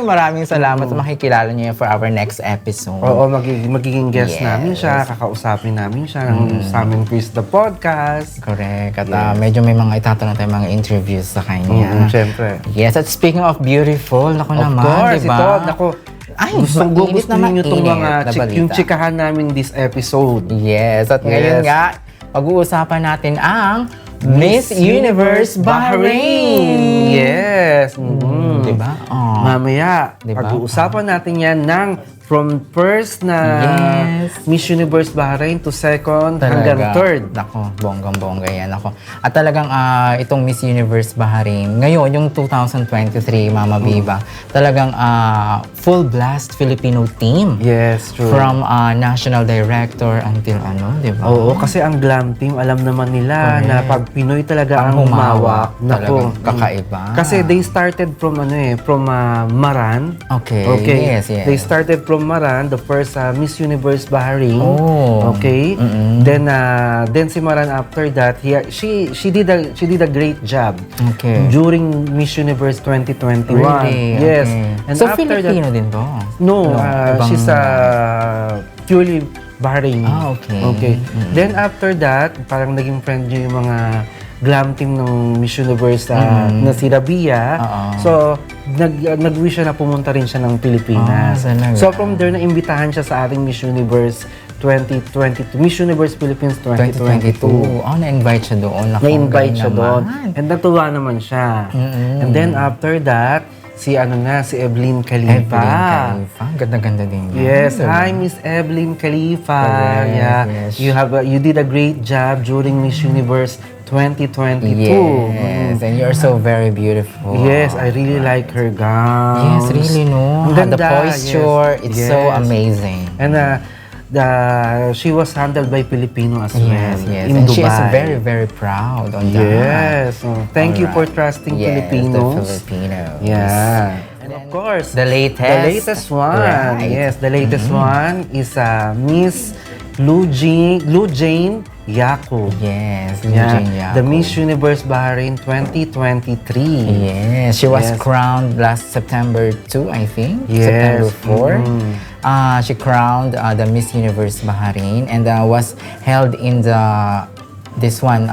maraming salamat sa makikilala niyo for our next episode. Oo, magiging guest Yes. namin siya, kakausapin namin siya ng sa amin Quiz the Podcast. Correct. At medyo may mga itatanong tayong mga interviews sa kanya. Siyempre. Yes, at speaking of beautiful, naku Of naman, course, diba? ito, naku, Ay, gusto mainit na ninyo itong mainit mga na balita. yung chikahan namin this episode. Yes, at ngayon Yes. nga, pag-uusapan natin ang Miss Universe Bahrain. Yes. Diba? Oh. Mamaya, Diba? pag-uusapan natin yan ng from first na Yes. Miss Universe Bahrain to second hanggang third. Nako, bonggang-bongga yan. Ako. At talagang itong Miss Universe Bahrain, ngayon, yung 2023, Mama Viva, talagang full blast Filipino team. Yes, true. From national director until di ba? Oo, kasi ang glam team, alam naman nila Correct. na pag Pinoy talaga ang humawak. Talagang kakaiba. Kasi they started from from Maran. Okay, yes. They started from Maran, the first Miss Universe Bahrain. Oh. Okay. Then si Maran after that, she did a great job. Okay. During Miss Universe 2021. Really? Yes. Okay. And So, after Filipino din to? No, ibang- she's purely Bahrain. Okay. Okay. Then after that, parang naging friend niyo yung mga glam team ng Miss Universe na si Rabia. Oo. So, nag-wish siya na pumunta rin siya ng Pilipinas. talaga? So, from there, naimbitahan siya sa ating Miss Universe 2022. Miss Universe Philippines 2022. Na-invite siya doon. Naku, Na-invite galing siya doon. naman. And natuwa naman siya. And then after that, si Evelyn Khalifa. Evelyn Khalifa. Ganda-ganda din yan. Yes, Diba? hi Miss Evelyn Khalifa. Correct, Yeah, yes. you did a great job during Miss Universe 2022. Yes, and you're so very beautiful. Yes, I really like her gown. Yes, really, no? Ang The ganda, posture, yes. it's so Yes. amazing. And she was handled by Filipino as well. Yes. In And she is Dubai. very, very proud on that. Yes. Thank you for Alright. trusting Yes, Filipinos. the Filipinos. Yeah. And of course, The latest. The latest one. Right. Yes, the latest one is Miss Lou Jane Yaqub. Yes, Yeah, Eugene Yaqub. the Miss Universe Bahrain 2023. Yes, she was Yes. crowned last September 2, I think. Yes. September 4. She crowned the Miss Universe Bahrain and was held in the This one,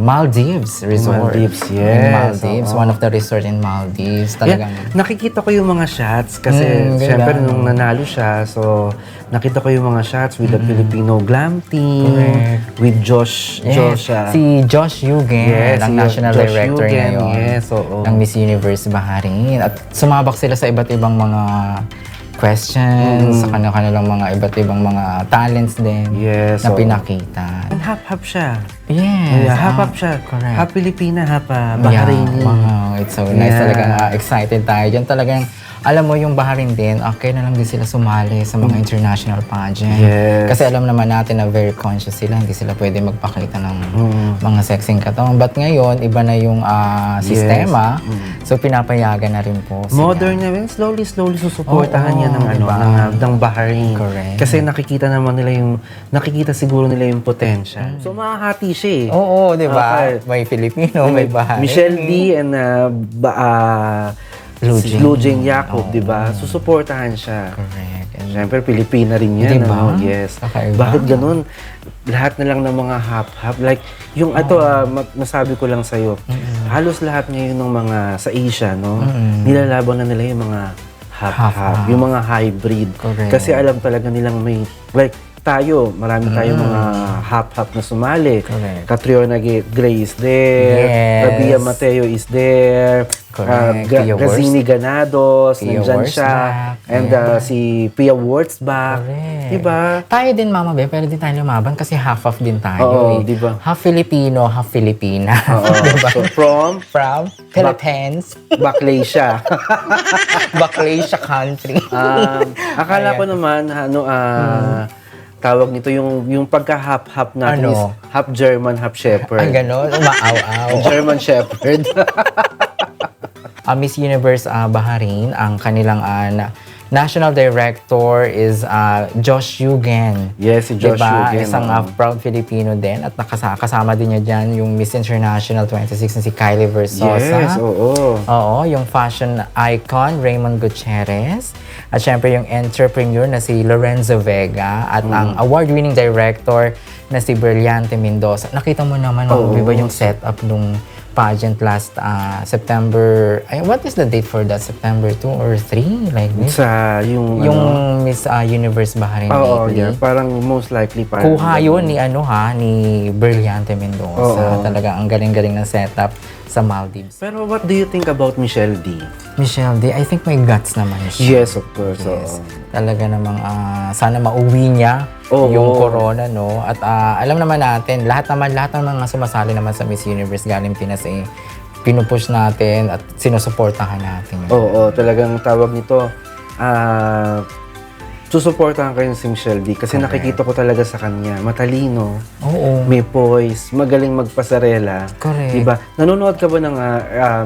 Maldives Resort. Maldives, In yes. Maldives, Oo. one of the resort in Maldives. Talagang, Nakikita ko yung mga shots kasi syempre ganda. nung nanalo siya, so nakita ko yung mga shots with the Filipino glam team, Correct. with Josh, si Josh Yugen, Yes, ang si national Josh director Yugen, ngayon yes, oo. ng Miss Universe Bahrain. At sumabak sila sa iba't ibang mga questions, sa kanilang mga iba't ibang mga talents din Yes, na oo. pinakita. And half siya. Yes. Yeah, half siya. Correct. Half Filipina, half Bahraini. Yeah, wow, it's so nice. Yeah. Talagang excited tayo dyan. Talagang, alam mo, yung Bahrain din, okay na lang din sila sumali sa mga international pageant. Yes. Kasi alam naman natin na very conscious sila. Hindi sila pwede magpakita ng mga sexing katawan. But ngayon, iba na yung sistema. So, pinapayagan na rin po sila. Modern na rin, slowly susuportahan Oo, niya ng diba? ng Bahrain. Correct. Kasi nakikita siguro nila yung potential. So makakati siya eh. Oo, di ba? Okay. May Filipino, may Bahrain. Michelle D and Lou Jane Yacob, Oo. di ba? Susuportahan siya. Correct. And Siyempre, Pilipina rin yan. Diba? Ano? Yes. Kakaiba. Bakit ganun? Lahat na lang ng mga hap-hap. Like, yung masabi ko lang sa'yo, halos lahat ngayon ng mga sa Asia, no? Nilalaban na nila yung mga hap-hap. Half-half. Yung mga hybrid. Correct. Kasi alam talaga nilang may, like, marami tayong mga hap-hap na sumali. Correct. Catriona Gray is there. Yes. Rabia Mateo is there. Correct. Pia Gazini Ganados, Pia nandyan siya. Wurzbach. And si Pia Wurzbach. Correct. Diba? Tayo din, Mama Be, pwede din tayo lumaban kasi half-half din tayo. Oo, eh. diba? Half Filipino, half Filipina. Oo. So, from From Philippines, Baclasia. Baclasia country. Akala ko naman, tawag nito yung pagka-hap-hap natin Ano? is half German, half Shepherd. Ang ganon, umaaw-aw. German Shepherd. Miss Universe Bahrain, ang kanilang national director is Josh Yugen. Yes, si Josh diba? Yugen, Isang oo. proud Filipino din at kasama din niya dyan yung Miss International 26 na si Kylie Versosa. Yes, oo. Oo, yung fashion icon Raymond Gutierrez. At syempre yung entrepreneur na si Lorenzo Vega at ang award-winning director na si Brillante Mendoza. Nakita mo naman, Oo. di ba yung setup nung pageant last September, what is the date for that? September 2 or 3? Like this? Sa yung Miss Universe Bahrain Oo, lately. yeah. Parang most likely parang Kuha yun ni ni Brillante Mendoza. Oo. Talaga ang galing-galing ng setup sa Maldives. Pero what do you think about Michelle D? Michelle D, I think may guts naman siya. Yes, of course. Yes. oo. Talaga namang sana mauwi niya Oo. yung corona, no? At alam naman natin, lahat ng mga sumasali naman sa Miss Universe galing Pinas pinupush natin at sinusuportahan natin. Oo, talagang tawag nito, susuportahan ko yung si Michelle D kasi Correct. nakikita ko talaga sa kanya, matalino, Oo. may poise, magaling magpasarela. Correct. Diba? Nanonood ka ba ng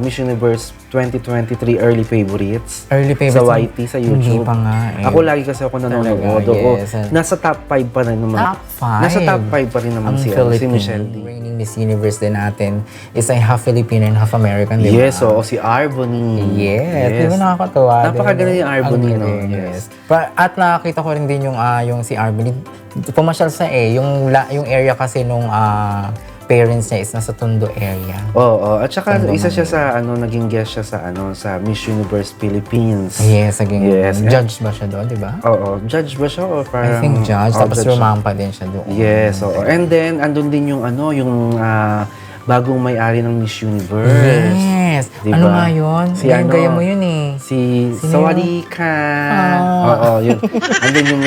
Miss Universe 2023 Early Favorites? Early favorites Sa YT, sa YouTube? Hindi pa nga eh. Ako lagi kasi ako nanonood. Talaga, Oo. yes. Nasa top 5 pa rin naman. Top 5? Nasa top 5 pa rin naman Ang si Philippine Michelle D. reigning Miss Universe din natin is ay half Filipino and half American, di ba? Yes, oo. Si Arbony. Yes. Di ba nakakatuwa? Napakaganda yung Arbony, Ang no? galing, Yes. At nakakita ko rin din yung si Arbony. Pumasyal sa yung area kasi nung parents niya is nasa Tondo area. Oo. At saka Tondo, isa siya sa naging guest siya sa Miss Universe Philippines. Yes, naging Yes. judge ba siya doon, di ba? Oo. Judge ba siya o I parang... think judge. Oo, Tapos judge siya. rumampa din siya doon. Yes, oo. And then, andun din yung bagong may-ari ng Miss Universe. Yes. Diba? Ano nga yun? Si Gaya mo yun eh. Si Sino Sawadika. Oo, yun. Andun yung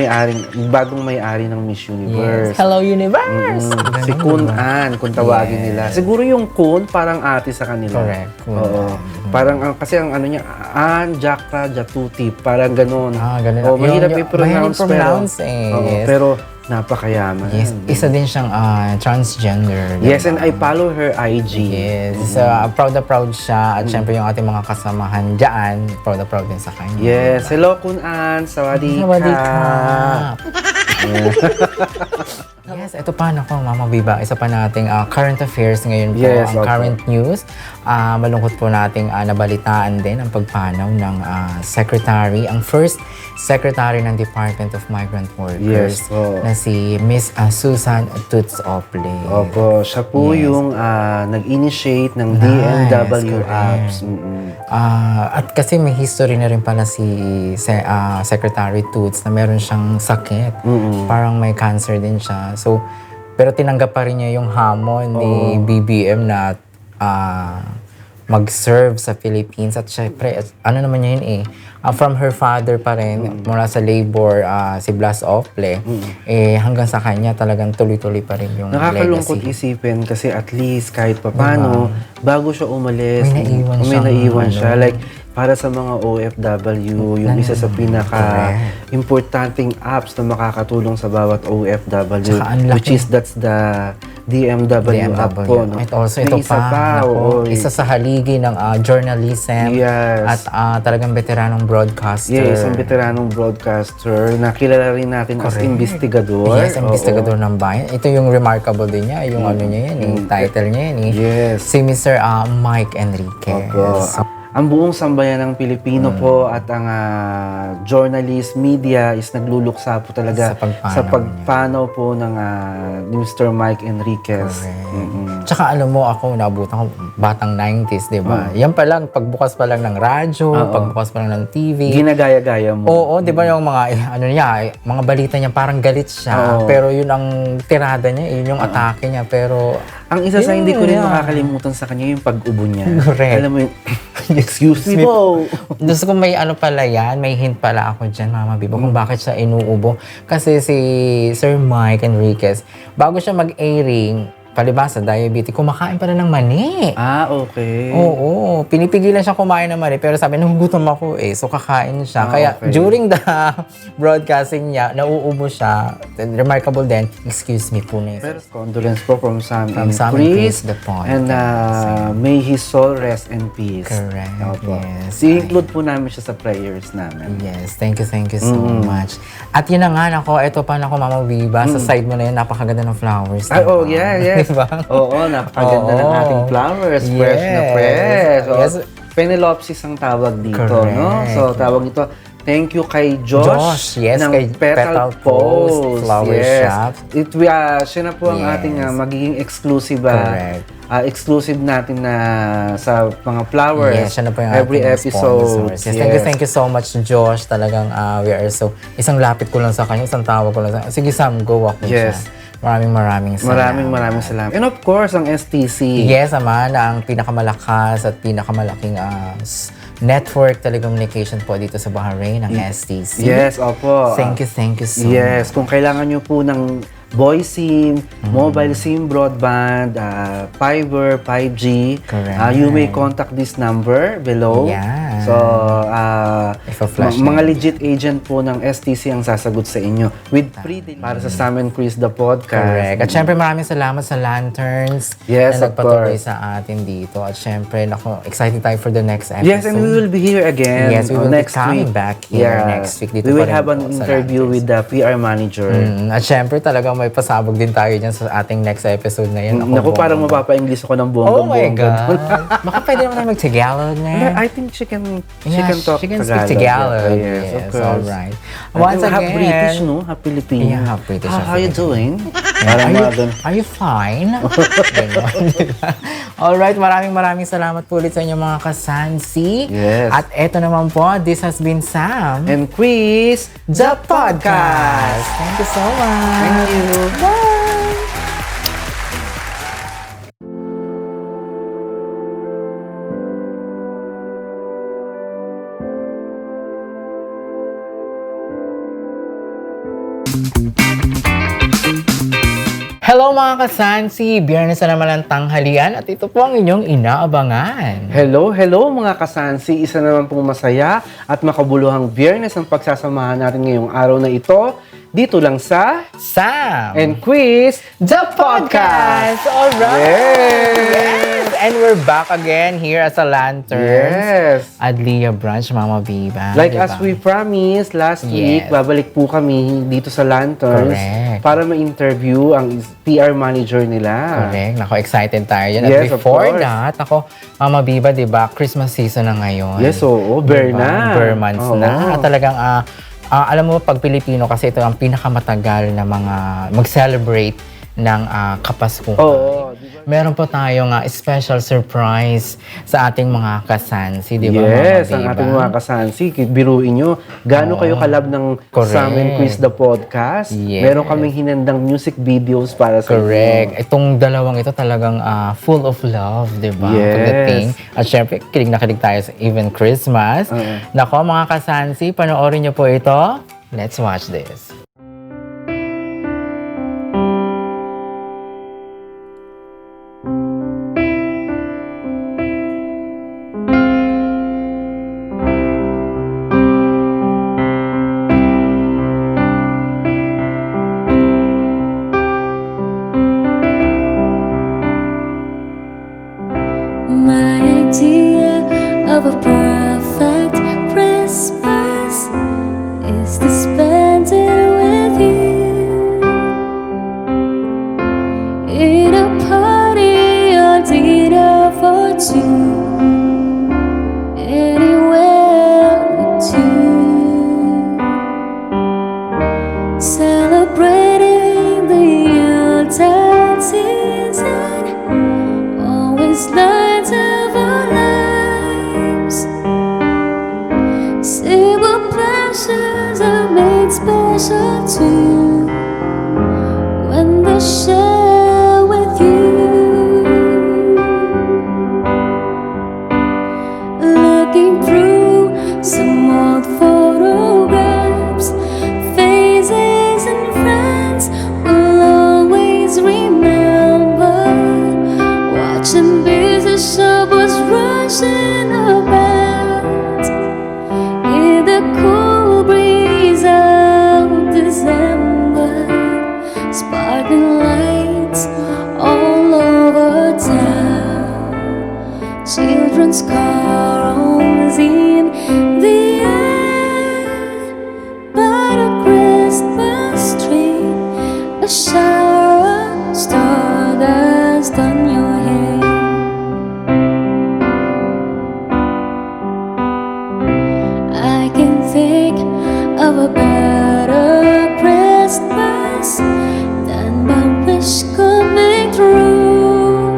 bagong may-ari ng Miss Universe. Yes. Hello, Universe! Si Kun An, kung tawagin nila. Siguro yung Kun, parang ate sa kanila. Correct. Kun Oo. An. Parang, kasi ang niya, An, Jakra, Jatuti. Parang ganun. Ganun. Oh, mahirap Mahirap i-pronounce. i-pronounce eh. Oo, Yes. pero napakayaman. Yes, isa din siyang transgender. Yes, diba? and I follow her IG. Yes, so proud na proud siya at syempre yung ating mga kasamahan dyan, proud na proud din sa kanya. Yes, hello Kun An, sawadee ka. Sawadee ka. Yes, ito pa, nako, Mama Viva, isa pa nating current affairs ngayon po, Yes, ang opo. current news. Malungkot po nating nabalitaan din ang pagpanaw ng secretary, ang first secretary ng Department of Migrant Workers Yes po. na si Miss Susan Toots Ople. Opo, siya po Yes. yung nag-initiate ng Nice, DMW correct. apps. At kasi may history na rin pala si Secretary Toots na meron siyang sakit. Parang may cancer din siya. So, pero tinanggap pa rin niya yung hamon ni BBM na mag-serve sa Philippines. At syempre, ano naman niya yun from her father pa rin, mula sa labor, si Blas Ople, hanggang sa kanya talagang tuloy-tuloy pa rin yung Nakakalungkot legacy. isipin kasi at least kahit papano, bago siya umalis, May naiwan may siyang naiwan ano. siya. Like, para sa mga OFW, yung isa sa pinaka-importanting apps na makakatulong sa bawat OFW, Tsaka ang laki. which is that's the DMW app po. No? At also, May ito isa pa, oo, isa sa haligi ng journalism Yes. at talagang veteranong broadcaster. Yes, ang veteranong broadcaster na kilala rin natin as investigador. Yes, ang investigador ng bayan. Ito yung remarkable din niya, yung ano niya yan, yung title niya yan. Yes. Si Mr. Mike Enriquez. Opo. Ang buong sambayan ng Pilipino po at ang journalist, media is nagluluksa po talaga Sa pagpanaw pagpanaw po ng ni Mr. Mike Enriquez. Tsaka alam mo, ako, naabutan ko, batang 90s, di ba? Yan pa lang, pagbukas pa lang ng radyo, pagbukas pa lang ng TV. Ginagaya-gaya mo. Oo, di ba yung mga, mga balita niya, parang galit siya. Oo. Pero yun ang tirada niya, yun yung atake niya. Pero, Ang isa sa hindi ko rin Yeah. makakalimutan sa kanya yung pag-ubo niya. Correct. Alam mo yung, excuse me po. gusto ko may ano pala yan, may hint pala ako dyan, Mama Bibo, kung bakit siya inuubo. Kasi si Sir Mike Enriquez, bago siya mag-airing, palibasa, diabetic, kumakain pala ng mani. Okay. Oo, pinipigilan siya kumain ng mani, pero sabi, nagugutom ako so kakain siya. Kaya Okay. during the broadcasting niya, nauubo siya. Remarkable din, excuse me po na Pero condolence po from Sam From and Sam and Chris. Chris, the podcast. And may his soul rest in peace. Correct, Opo. yes. I-include po namin siya sa prayers namin. Yes, thank you so much. At yun na nga, nako, ito pa nako, Mama Viva, sa side mo na yun, napakaganda ng flowers. Ay, diba? yes. Diba? Oo, napakaganda ng Oo. ating flowers. Fresh na Yes. fresh. Oo. Yes. Penelopsis ang tawag dito, Correct. no? So, tawag ito, thank you kay Josh, yes, ng kay Petal Post Flower Shop. Siya na po ang Yes. ating magiging exclusive Correct. exclusive natin na sa mga flowers. Yes, siya na po yung every ating episode. sponsors. Yes, thank you so much, Josh. Talagang we are so, isang lapit ko lang sa kanya, isang tawag ko lang sa kanya. Sige, Sam, go ako Yes. siya. Maraming salamat. Maraming salamat. And of course, ang STC. Yes, naman, ang pinakamalakas at pinakamalaking network telecommunication po dito sa Bahrain, ang STC. Yes, opo. Thank you so Yes, kung kailangan nyo po ng voice SIM, mobile SIM broadband, fiber, 5G, Correct. You may contact this number below. Yeah. So, Ipa-flash mga na. legit agent po ng STC ang sasagot sa inyo with free delivery para sa Sam and Chris the podcast. Correct. At syempre maraming salamat sa Lanterns Yes, na of nagpatuloy course. sa atin dito. At syempre, excited tayo for the next episode. Yes, and we will be here again Yes, we will be next coming week. back here next week. Dito we will pa rin have an po sa interview Lanterns. with the PR manager. At syempre, talagang may pasabog din tayo dyan sa ating next episode na yun. Naku, parang mapapa-English ako ng Oh my bonggang-bongga. God. Baka pwede naman tayo mag-Tagalog na. I think she can talk she can speak Tagalog. Yes, of course. alright. Once Half again, British, no? Half Filipino. Yeah, half British, half How you Filipino. doing? Parang mga ganun. Are you fine? Ganon, diba? Alright, maraming salamat po ulit sa inyo mga kasansi. Yes. At eto naman po, this has been Sam, And Chris, the podcast. Thank you so much. Thank you. Bye. Hello mga kasansi! Biyernes na naman ang tanghalian at ito po ang inyong inaabangan. Hello mga kasansi. Isa naman pong masaya at makabuluhang Biyernes ang pagsasamahan natin ngayong araw na ito. Dito lang sa Sam! And Quiz, the podcast! Alright! Yes! Yes! and we're back again here at the Lanterns. Yes. Adlia Branch, Mama Viva. Like diba? as we promised last week, Yes. babalik po kami dito sa Lanterns Correct. para ma-interview ang PR manager nila. Correct. Nako, excited tayo yan. Yes, At of before course. that, ako, Mama Viva, di ba, Christmas season na ngayon. Yes, oo. Bear Diba? na. Bear months Oo. na. At talagang, alam mo, pag Pilipino kasi ito ang pinakamatagal na mga mag-celebrate ng Kapaskuhan. Oo. Diba? Meron po tayong special surprise sa ating mga kasansi, di ba, Yes, Mama ang Viva? ating mga kasansi. Biruin nyo, gaano kayo kalab ng Correct. Samin Quiz the Podcast. Yes. Meron kaming hinandang music videos para sa Correct. inyo. Itong dalawang ito talagang full of love, di ba? Yes. Pagdating. At syempre, kilig na kilig tayo sa even Christmas. Nako, mga kasansi, panoorin niyo po ito. Let's watch this. My idea of a perfect Christmas is to spend it with you in a party or dinner for two, anywhere with you, celebrating the Yuletide season. Always lights of our lives. Simple pleasures are made special too when they share with you. Looking through some old photographs, faces and friends will always remember. Watching busy shoppers rushing about in the cool breeze of December, sparkling lights all over town, children's carols in the air, by the Christmas tree, a shower of stardust on your head. I can think of a better Christmas than my wish coming true.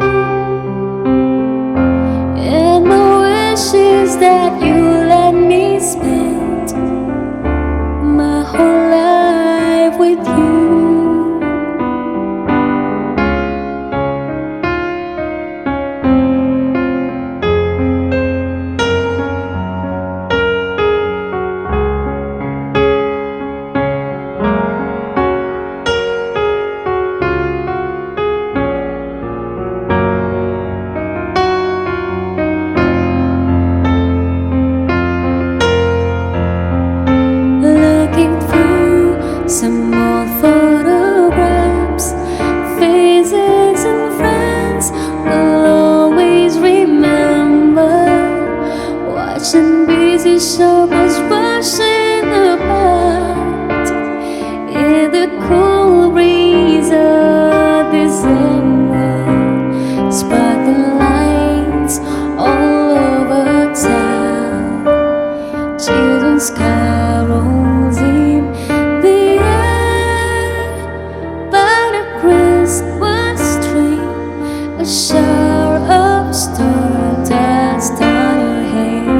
And my wish is that you let me spend my whole life with you. Looking through some old photographs, faces and friends will always remember. Watching busy shoppers rushing about in the cool breeze of December, sparkling lights all over town, children's carols in the air, by the Christmas tree, a shower of stardust on your hair.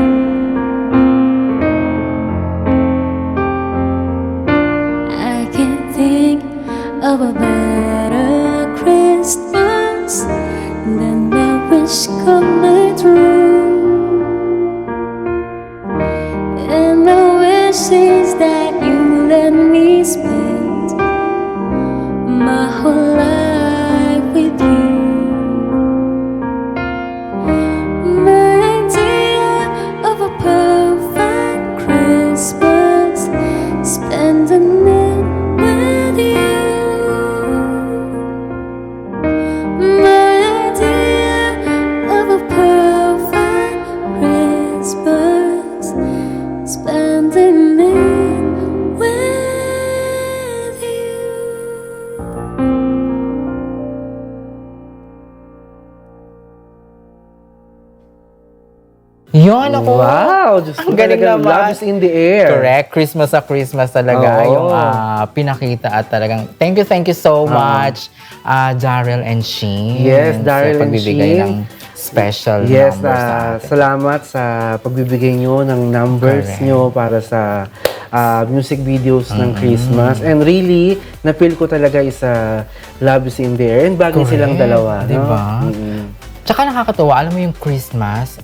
Wow! Diyos ko, Ang galing talagang naman. love is in the air. Correct. Christmas sa Christmas talaga Oo. yung pinakita at talagang thank you so much, Daryl and Sheen. Yes, Daryl sa and pagbibigay Sheen. ng special Yes, number sa atin. salamat sa pagbibigay nyo ng numbers Correct. nyo para sa music videos ng Christmas. And really, na-feel ko talaga is love is in the air. And bagay Correct. silang dalawa. Diba? No? Mm-mm. Tsaka nakakatuwa, alam mo yung Christmas,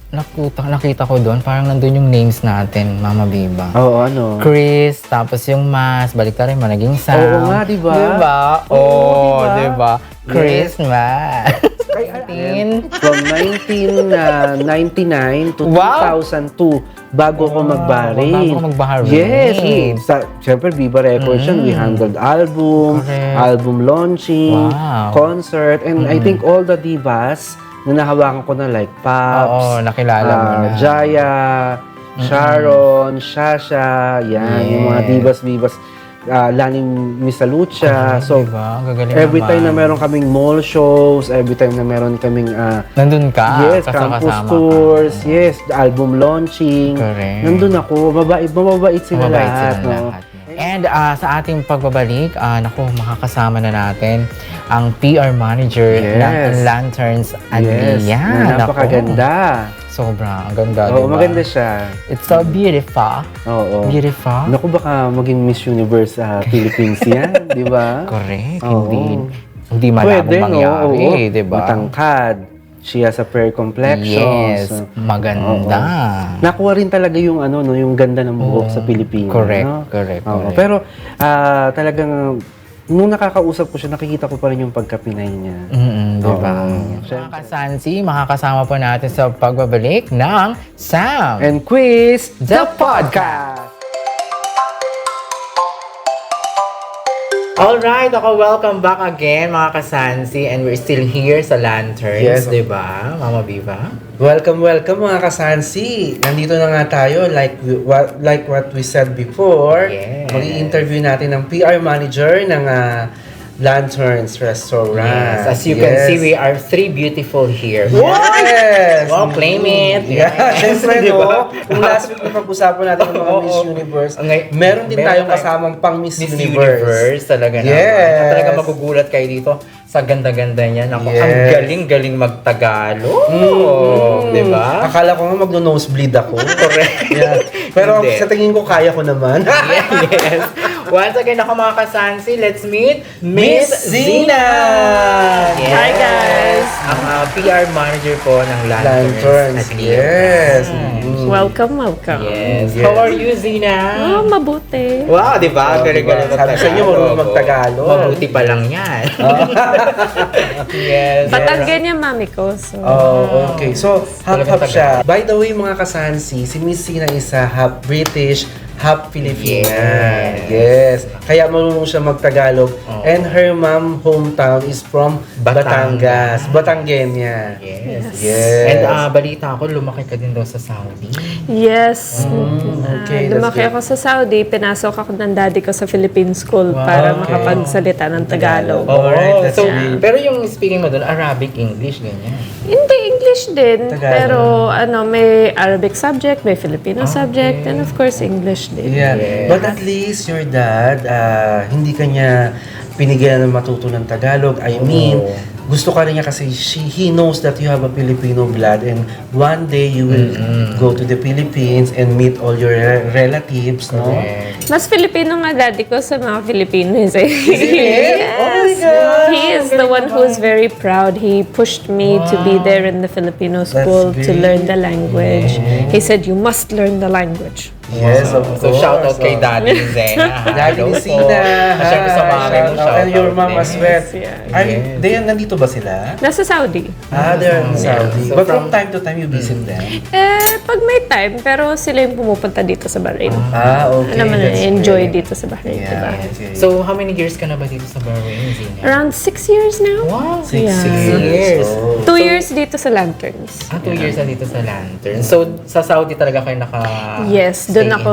nakita ko doon, parang nandun yung names natin, Mama Biba. Oo, ano? Chris, tapos yung Mas, balik tayo mo, naging Sam. Oo nga, diba? Diba? Oo, Oo, diba? diba? Yes. Christmas. From 1999 to Wow! 2002, bago ko magbarin. bago ka magbarin. Yes. Siyempre, Viva Records yun. We handled album, Correct. album launching, Wow. concert, and I think all the divas na nahawakan ko na like Paps, Oo, nakilala mo na. Jaya, Sharon, Shasha, yan, yung mga divas, Lani Misalucha. So, diba? Ang gagaling every naman. time na meron kaming mall shows, every time na meron kaming Nandun ka. yes, campus kasama ka. tours, yes, album launching. Correct. Nandun ako, mababait sila Mababait lahat. sila no? lahat. And sa ating pagbabalik, makakasama na natin ang PR manager Yes. ng Lanterns Yes, Adrian. na Naku, napakaganda. Sobra, ang ganda, Oo, diba? maganda siya. It's so beautiful. Oo. Beautiful. Naku, baka maging Miss Universe Philippines yan, di ba? Correct, Oo. hindi malabong mangyari, oo. diba? Matangkad. Siya sa fair complexion. Yes, So, maganda. nakuha rin talaga yung yung ganda ng buhok sa Pilipinas. Correct, no? correct, Oo. correct. Pero talagang nung nakakausap ko siya, nakikita ko pa rin yung pagkapinay niya. Diba? Oo. Mga kasansi, makakasama po natin sa pagbabalik ng Sam. And Quiz the Podcast! Alright, welcome back again mga kasansi, and we're still here sa Lanterns, Yes. diba, Mama Viva? Welcome mga kasansi! Nandito na nga tayo like what we said before. Yes. Mag-i-interview natin ng PR manager ng Lanterns Restaurant. Yes, as you can see, we are three beautiful here. Yes! Wow, claim it! Yeah, syempre Diba? no. Kung last week na pag-usapan natin ng mga Miss Universe, meron din Meron tayong tayo- kasamang pang Miss Miss Universe. Universe, talaga Yes. naman. Talaga magugulat kayo dito sa ganda-ganda niya. Naku, Yes. ang galing-galing magtagalog. Diba? Akala ko nga magno-nosebleed ako. Correct. Yeah. Pero Hindi. sa tingin ko, kaya ko naman. Yes. Once again, ako mga kasansi, let's meet Miss Zina! Yes. Hi, guys! Ang PR manager po ng Lanterns. Lanterns, at yes. Welcome. Yes. Yes. How are you, Zina? Oh, mabuti. Wow, di ba? Oh, Galing-galing diba? Sabi sa inyo, marunong magtagalog. Mabuti pa lang yan. Yes. Patagyan niya mami ko. So, Oh, okay. So, Talagang half-half siya. By the way, mga kasansi, si Miss Zina is half British, half Filipina. Yes. Kaya marunong siya magtagalog. Oo. And her mom hometown is from Batangas. Batangueña. Yes. Yes. And balita ko, lumaki ka din daw sa Saudi. yes. okay, that's Lumaki good. ako sa Saudi. Pinasok ako ng daddy ko sa Philippine school para okay. makapagsalita ng Tagalog. Alright, that's so, great. pero yung speaking mo doon, Arabic, English, ganyan. Hindi, English din. Tagalog. Pero may Arabic subject, may Filipino subject, and of course, English din. Yeah. Yes. But at least your dad, hindi kanya pinigilan na matuto ng Tagalog. I mean, gusto ka rin niya kasi he knows that you have a Filipino blood, and one day you will go to the Philippines and meet all your relatives, no? Correct. Mas Filipino nga daddy ko sa mga Filipinos eh. it? Oh my God! He is the one who's very proud. He pushed me to be there in the Filipino school to great. learn the language. He said, you must learn the language. Yes, of course. So, shout out kay Oh. Daddy Zena. Daddy Hello ni po. Sina. Siyempre sa mami mo, Shout out. shout And your out mom din. as well. Yeah. They nandito ba sila? Nasa Saudi. They're in Saudi. So But from- from time to time, you visit them? Pag may time, pero sila yung pumupunta dito sa Bahrain. Okay. Alam mo na, that's enjoy great. dito sa Bahrain, Yeah, diba? okay. So, how many years ka na ba dito sa Bahrain, Zina? Around 6 years now. Wow! Six Yeah. years. Oh. 2 years dito sa Lanterns. 2 years na dito sa Lantern. So, sa Saudi talaga kayo naka... Yes, Doon ako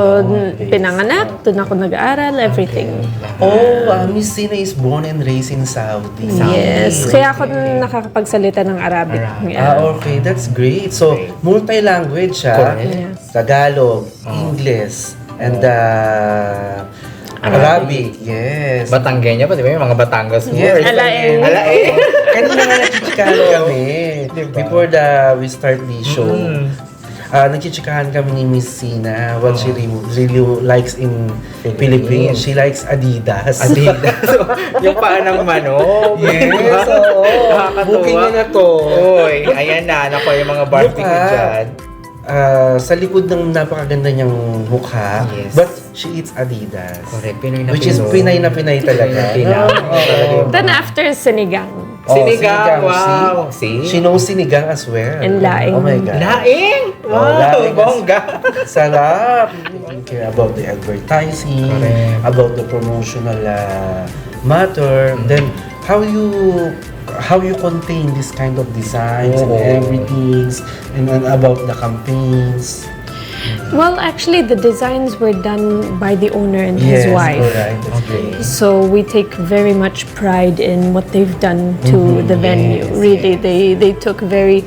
pinanganak, doon ako nag-aaral, everything. Miss Sina is born and raised in Saudi. Yes, kaya ako nakakapagsalita ng Arabic. Yeah. Okay, that's great. So, multi-language siya. Correct. Yes. Tagalog, English, and Arabic. Yes. Batanggenya pa, di ba? Yung mga Batangas Yes. words. Alaeng. Alaeng. Kanina nga nagchichikahan kami. Before we start the show. Nagchichikahan kami ni Miss Sina what she really likes in Philippines. She likes Adidas. Adidas. So, yung paa ng manok. Yes, oo. Nakakatuwa. Booking na to. Uy, ayan na. Naku, yung mga barty ko dyan. Sa likod ng napakaganda niyang mukha, Yes. but she eats Adidas. Correct. Pinoy na Which is Pinay na Pinay talaga. Oo. Then after sinigang. Sinigang, wow. See? See? She knows sinigang as well. And laing. Oh my God. Laing! Wow, laing. bongga. Sarap. You care about the advertising, Correct. about the promotional matter. Then, how you contain this kind of designs and everything, and then about the campaigns. Well, actually, the designs were done by the owner and his wife. Alright, that's great. So we take very much pride in what they've done to the venue. Really, they took very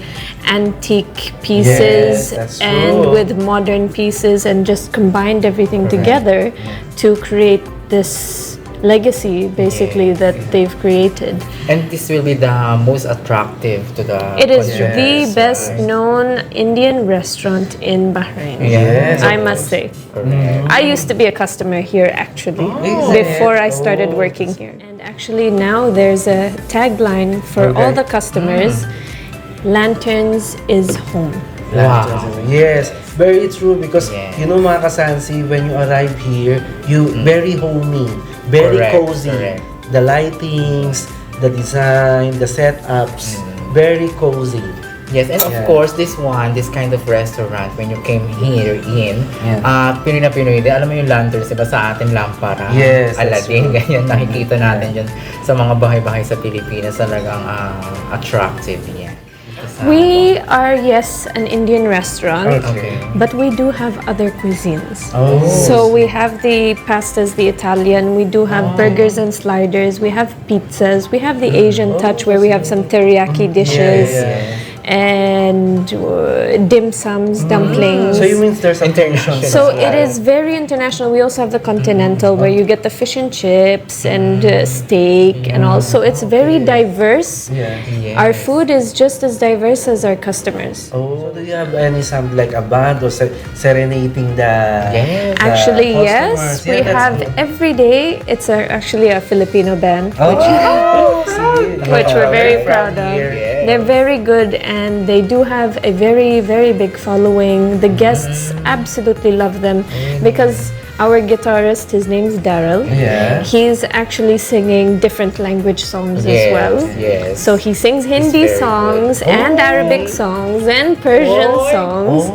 antique pieces Yes, that's and true. with modern pieces and just combined everything together to create this legacy, basically, that they've created. And this will be the most attractive to the It is Yes, the best known Indian restaurant in Bahrain. Yes, I must say. I used to be a customer here actually before I started working here. And actually now there's a tagline for all the customers, Lanterns is home. Wow. Yes, very true because Yeah. you know mga kasansi, when you arrive here, you very homey, very Correct, cozy. correct. The lightings, the design, the setups, very cozy. Yes, and of Yeah. course, this kind of restaurant, when you came here in, Pinoy na Pinoy din. Alam mo yung lanterns, diba sa atin lampara, Yes, that's Aladdin, true. ganyan, nakikita natin dyan sa mga bahay-bahay sa Pilipinas, talagang attractive yan. We are, yes, an Indian restaurant, Okay. but we do have other cuisines. Oh. So we have the pastas, the Italian, we do have burgers and sliders, we have pizzas, we have the Asian touch where we have some teriyaki dishes. And dim sums, dumplings. So you mean there's a International. So it is very international. We also have the continental where you get the fish and chips and steak and also it's very diverse. Yeah. Our food is just as diverse as our customers. Oh, so do you have any something like a band or serenading the Yes. the Actually, customers? yes, we that's have good. every day. It's actually a Filipino band, which we're very proud of. Yeah. They're very good and they do have a very, very big following. The guests absolutely love them because our guitarist, his name's Daryl. Yeah. He's actually singing different language songs as well. Yes. So he sings Hindi very songs and Arabic songs and Persian songs.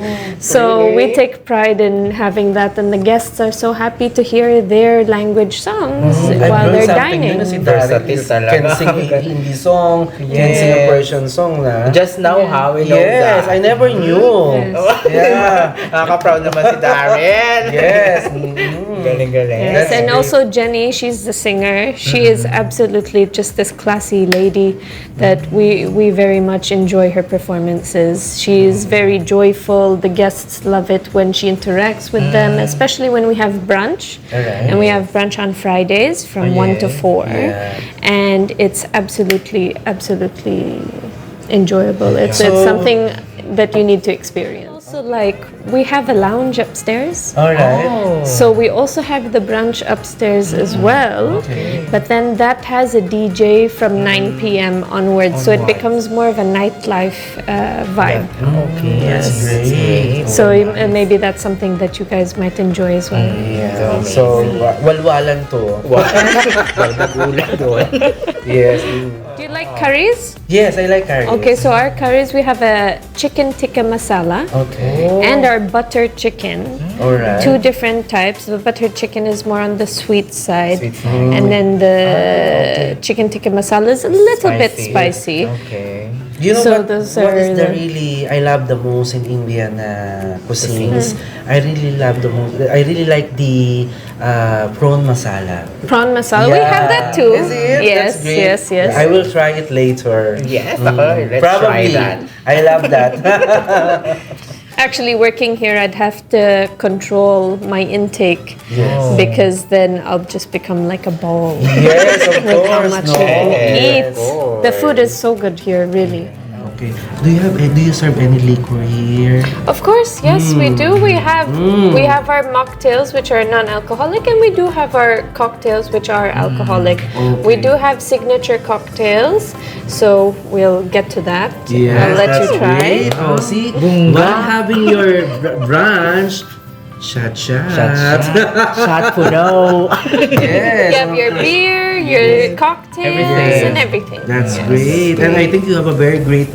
So we take pride in having that, and the guests are so happy to hear their language songs while they're dining. Si Versatile Darren talaga. can sing a Hindi song, can sing a Persian song na. Just now, how we know Yes, that. I never knew. Yeah. Nakaka-proud naman si Darren. Yes. Galing-galing. Yes, That's and great. also Jenny, she's the singer. She is absolutely just this classy lady that we very much enjoy her performances. She's very joyful. The guests love it when she interacts with them, especially when we have brunch. Alright. And we have brunch on Fridays from 1 to 4. Yeah. And it's absolutely enjoyable. It's So- something that you need to experience. Also, like, we have a lounge upstairs. Alright. So we also have the brunch upstairs as well, but then that has a DJ from 9 p.m. onwards, so it becomes more of a nightlife vibe. Okay, That's great. So maybe that's something that you guys might enjoy as well. Yeah. So, walwalan to. Nagulat doon. Yes. Do you like curries? Yes, I like curry. Okay, so our curries, we have a chicken tikka masala Okay. and our butter chicken. Alright. Two different types. The butter chicken is more on the sweet side, Sweet side. and then the chicken tikka masala is a little bit spicy. Okay. You know So what, those what are is the the- really I love the most in Indian cuisines? I really love the most. I really like the prawn masala. Prawn masala. We have that too. Is it? Yes, That's great. yes, yes. I will try it later. Yes, let's Probably. try that. I love that. Actually, working here, I'd have to control my intake Yes. because then I'll just become like a ball Yes, of with how course. much No. I can eat. Of course. The food is so good here, really. Okay. Do you serve any liquor here? Of course, yes, we do. We have our mocktails, which are non-alcoholic, and we do have our cocktails, which are alcoholic. We Okay. do have signature cocktails, so we'll get to that. I'll let you try. Great. Oh, see, while having your brunch, shot. Shot puno. Yes. You have your beer, your cocktails, Everything. and everything. That's great. And I think you have a very great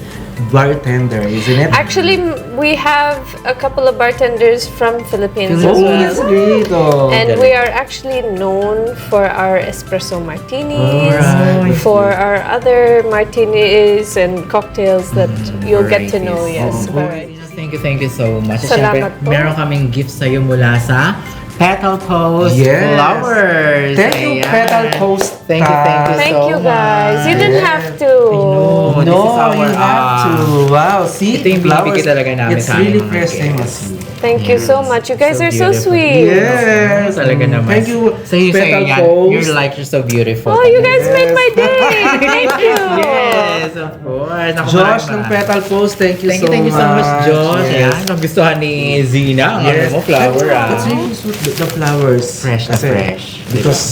bartender, isn't it? Actually, we have a couple of bartenders from Philippines as Oh, well. that's great. Oh. And we are actually known for our espresso martinis, Alright. for our other martinis and cocktails that you'll get to know. Yes, Oh, alright. Thank you so much. Salamat Siyempre, po. meron kaming gift sa'yo mula sa Petal Post Yes. Flowers. Thank you, Ayan. Petal Post. Thank you Thank so you guys. You didn't have to. Oh, this No, is our, you have to. Wow, see? ito yung binibigay talaga namin It's sa really aming mga precious. Thank you so much. You guys So are so beautiful. sweet. Yes. Talaga naman. Thank you, So you say, Petal yan, Post. you're so beautiful. Oh, you guys made my day. Thank you. Yes, of course. Naku, Josh maraming ng Petal Post, thank you Thank so much. you so much, Josh. Yes. Ayan, nagustuhan ni Zina. Ang ano mo, flower It's really sweet, the flowers. Fresh na Kasi, fresh. Because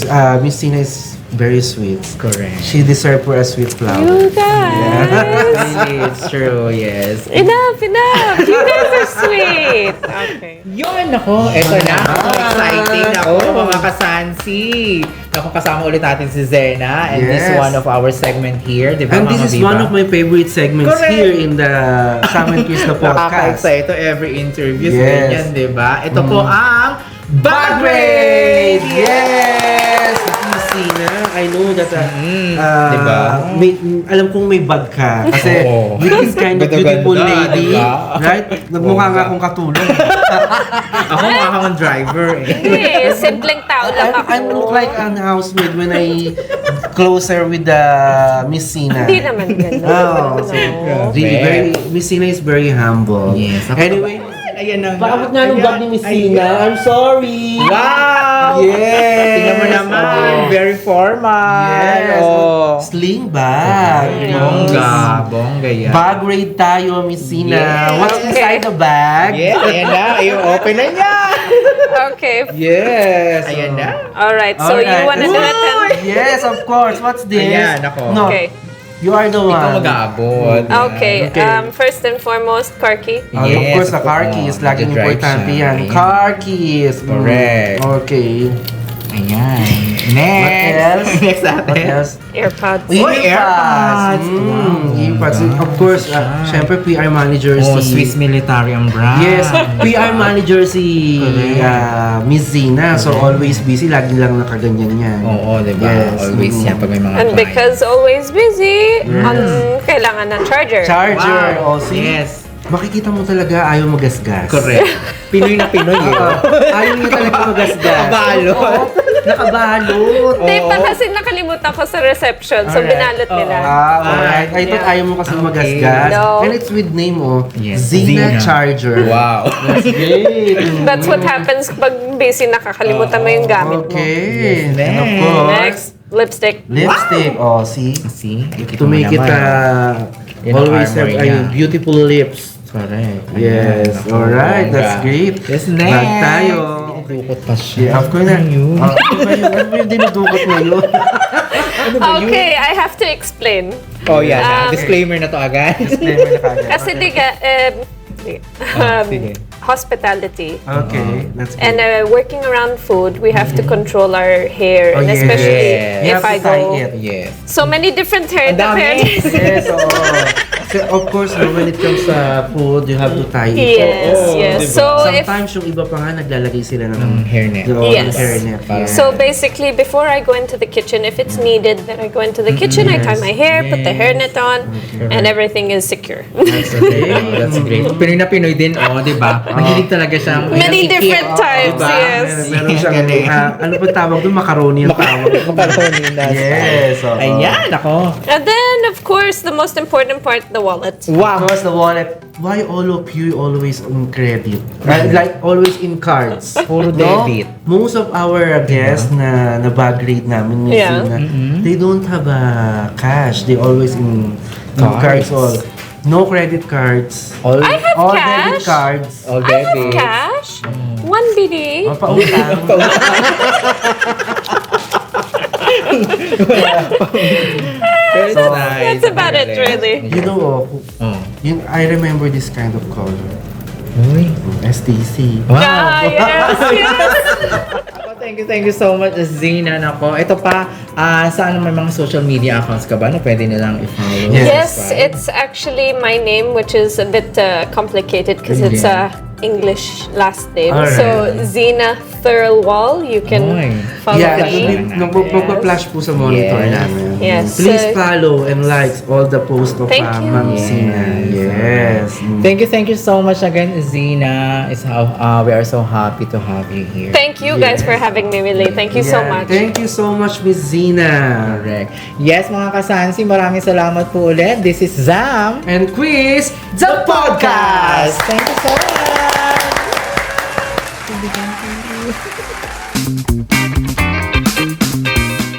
Miss Tina is very sweet. Correct. She deserves for a sweet flower. You guys. Really, it's true, yes. Enough. You guys are sweet. Okay. Yun, ako, eto na. Ako, exciting ako, mga kasansi. Ako, kasama ulit natin si Zena. And this is Yes. one of our segment here, di ba, And this Mama is Viva? one of my favorite segments Correct. here in the Sam and Chris na podcast. Nakaka-excite ito every interview. Yes. Ganyan, di ba? Ito po ang Bag Grade! Yes! Miss Tina, I know that diba? alam kong may bag ka. Kasi Oo. with this kind of Ganda-ganda, beautiful lady, diba? right? Nagmukha nga Bongga. akong katulong. Ako ang driver eh. Hindi, simpleng tao lang ako. I look like an housemaid when I closer with the Miss Sina. Hindi naman ganun. Oh, No. really very Miss Sina is very humble. Yes. Anyway, Ayan na paabot nga ng bag ni Miss Sina. I'm sorry. Wow! Yes. Tingnan mo naman. Very formal. Yes. Oh. Sling bag. Bongga yan. Bag raid tayo, Miss Sina. Yes. What's inside the bag? Yes, ayan na. I-open na niya. Okay. Yes. Ayan na. Alright, so you Alright. wanna do it then? Yes, of course. What's this? Ayan, ako. No, Okay. you are the one. Ikaw mag-aabot. Okay, Okay. First and foremost, car key. Of Yes, course, the car oo. keys. Laging Nag-drive importante siya. yan. Ayan. Car keys. Correct. Okay. Ayan. Next. What else? Next natin. What else? AirPods. AirPods. Wow. Earpods. Of course, syempre PR manager Oh, si... Swiss military ang brand. Yes, PR manager si Miss Zina. So, always busy. Lagi lang nakaganyan yan. Oo, diba? Yes. Always yan pag may mga And client. because always busy, kailangan ng charger. Charger. Wow. Oh, see? Yes. Makikita mo talaga ayaw magasgas. Correct. Pinoy na Pinoy eh. Ayaw niya talaga magasgas. Nakabalot. Oo, nakabalot. Hindi pa kasi nakalimutan ko sa reception, so Alright. binalot nila. Alright. I thought ayaw mo kasi magasgas. No. And it's with name, oh. Yes. Zina Zina. Charger. Wow. That's great. That's what happens pag busy, nakakalimutan mo yung gamit mo. Okay. Yes, And of next. course, Next, lipstick. lipstick. Oh, see? See? To make it Yun ang always have armor niya. beautiful lips. Correct. Yes. Ayan. Alright. Bongga. That's great. Yes, Bag next. tayo. Dukot pa siya. Yeah, of course na. Ano ba yung dinudukot ngayon? Okay, I have to explain. Oh, yan. Disclaimer na to agad. Disclaimer na kagad. Kasi sige. hospitality. Okay, that's good. And working around food, we have to control our hair. Oh, and yes. especially Yes. You if have I to tie go... it. Yes. So many different hair Ang dami. departments. Yes, oo. So, of course, no, when it comes sa food, you have to tie it. Yes, yes. diba? So if Sometimes yung iba pa nga naglalagay sila ng hairnet. Yes. hairnet. Yeah. So basically, before I go into the kitchen, if it's needed, then I go into the kitchen, I tie my hair, put the hairnet on, and everything is secure. That's great. That's great. Pinoy na Pinoy din, di ba? Mahilig talaga siyang... Many different types, diba? yes. Meron siyang, ano pa tawag doon? Macaroni ang tawag. Macaroni na. Yes. oo. Ayan, ako. And then, of course, the most important part, the wallet. Wow. Because the wallet, why all of you always on credit? Like always in cards. Puro debit. Most of our guests na bag rate namin, Miss Yeah. Zina, they don't have cash. They always in cards all. No credit cards. All, I have All cash. debit cards. all I have debit. cash. 1 BD. Pautang. That's nice. That's about it, really. You know, I remember this kind of color. Uy. STC. Wow. Ah, yes, yes. Ako, thank you so much, Zina. Nako, ito pa, saan may mga social media accounts ka ba na pwede nilang i-follow? Yes, it's actually my name, which is a bit complicated because it's a English last name. Alright. So Zina Thirlwall, you can Oy. follow Yeah, me. magpa-flash po sa monitor Yes. namin. Yes. Please So- follow and like all the posts of Thank you. Ma'am Zina. Yes. Thank you so much again, Zina. It's how we are so happy to have you here. Thank you guys for having me, really. Thank you so Yeah. much. Thank you so much, Miss Zina. Correct. Yes, mga kasansi, maraming salamat po ulit. This is Zam, And Quiz, the podcast! Thank you so much.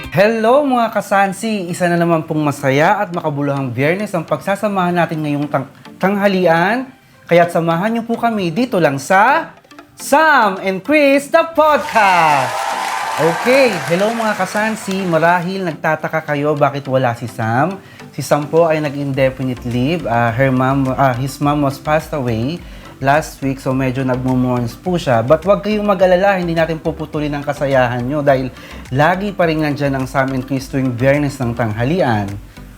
Hello mga kasansi! Isa na naman pong masaya at makabuluhang Biyernes ang pagsasamahan natin ngayong tanghalian. Kaya't samahan niyo po kami dito lang sa Sam and Chris, the podcast! Okay, hello mga kasansi. Marahil nagtataka kayo bakit wala si Sam. Si Sam po ay nag-indefinite leave. His mom was passed away last week, so medyo nagmumorns po siya. But wag kayong mag-alala, hindi natin puputulin ang kasayahan nyo dahil lagi pa rin nandyan ang Sam and Chris tuwing Biyernes ng tanghalian.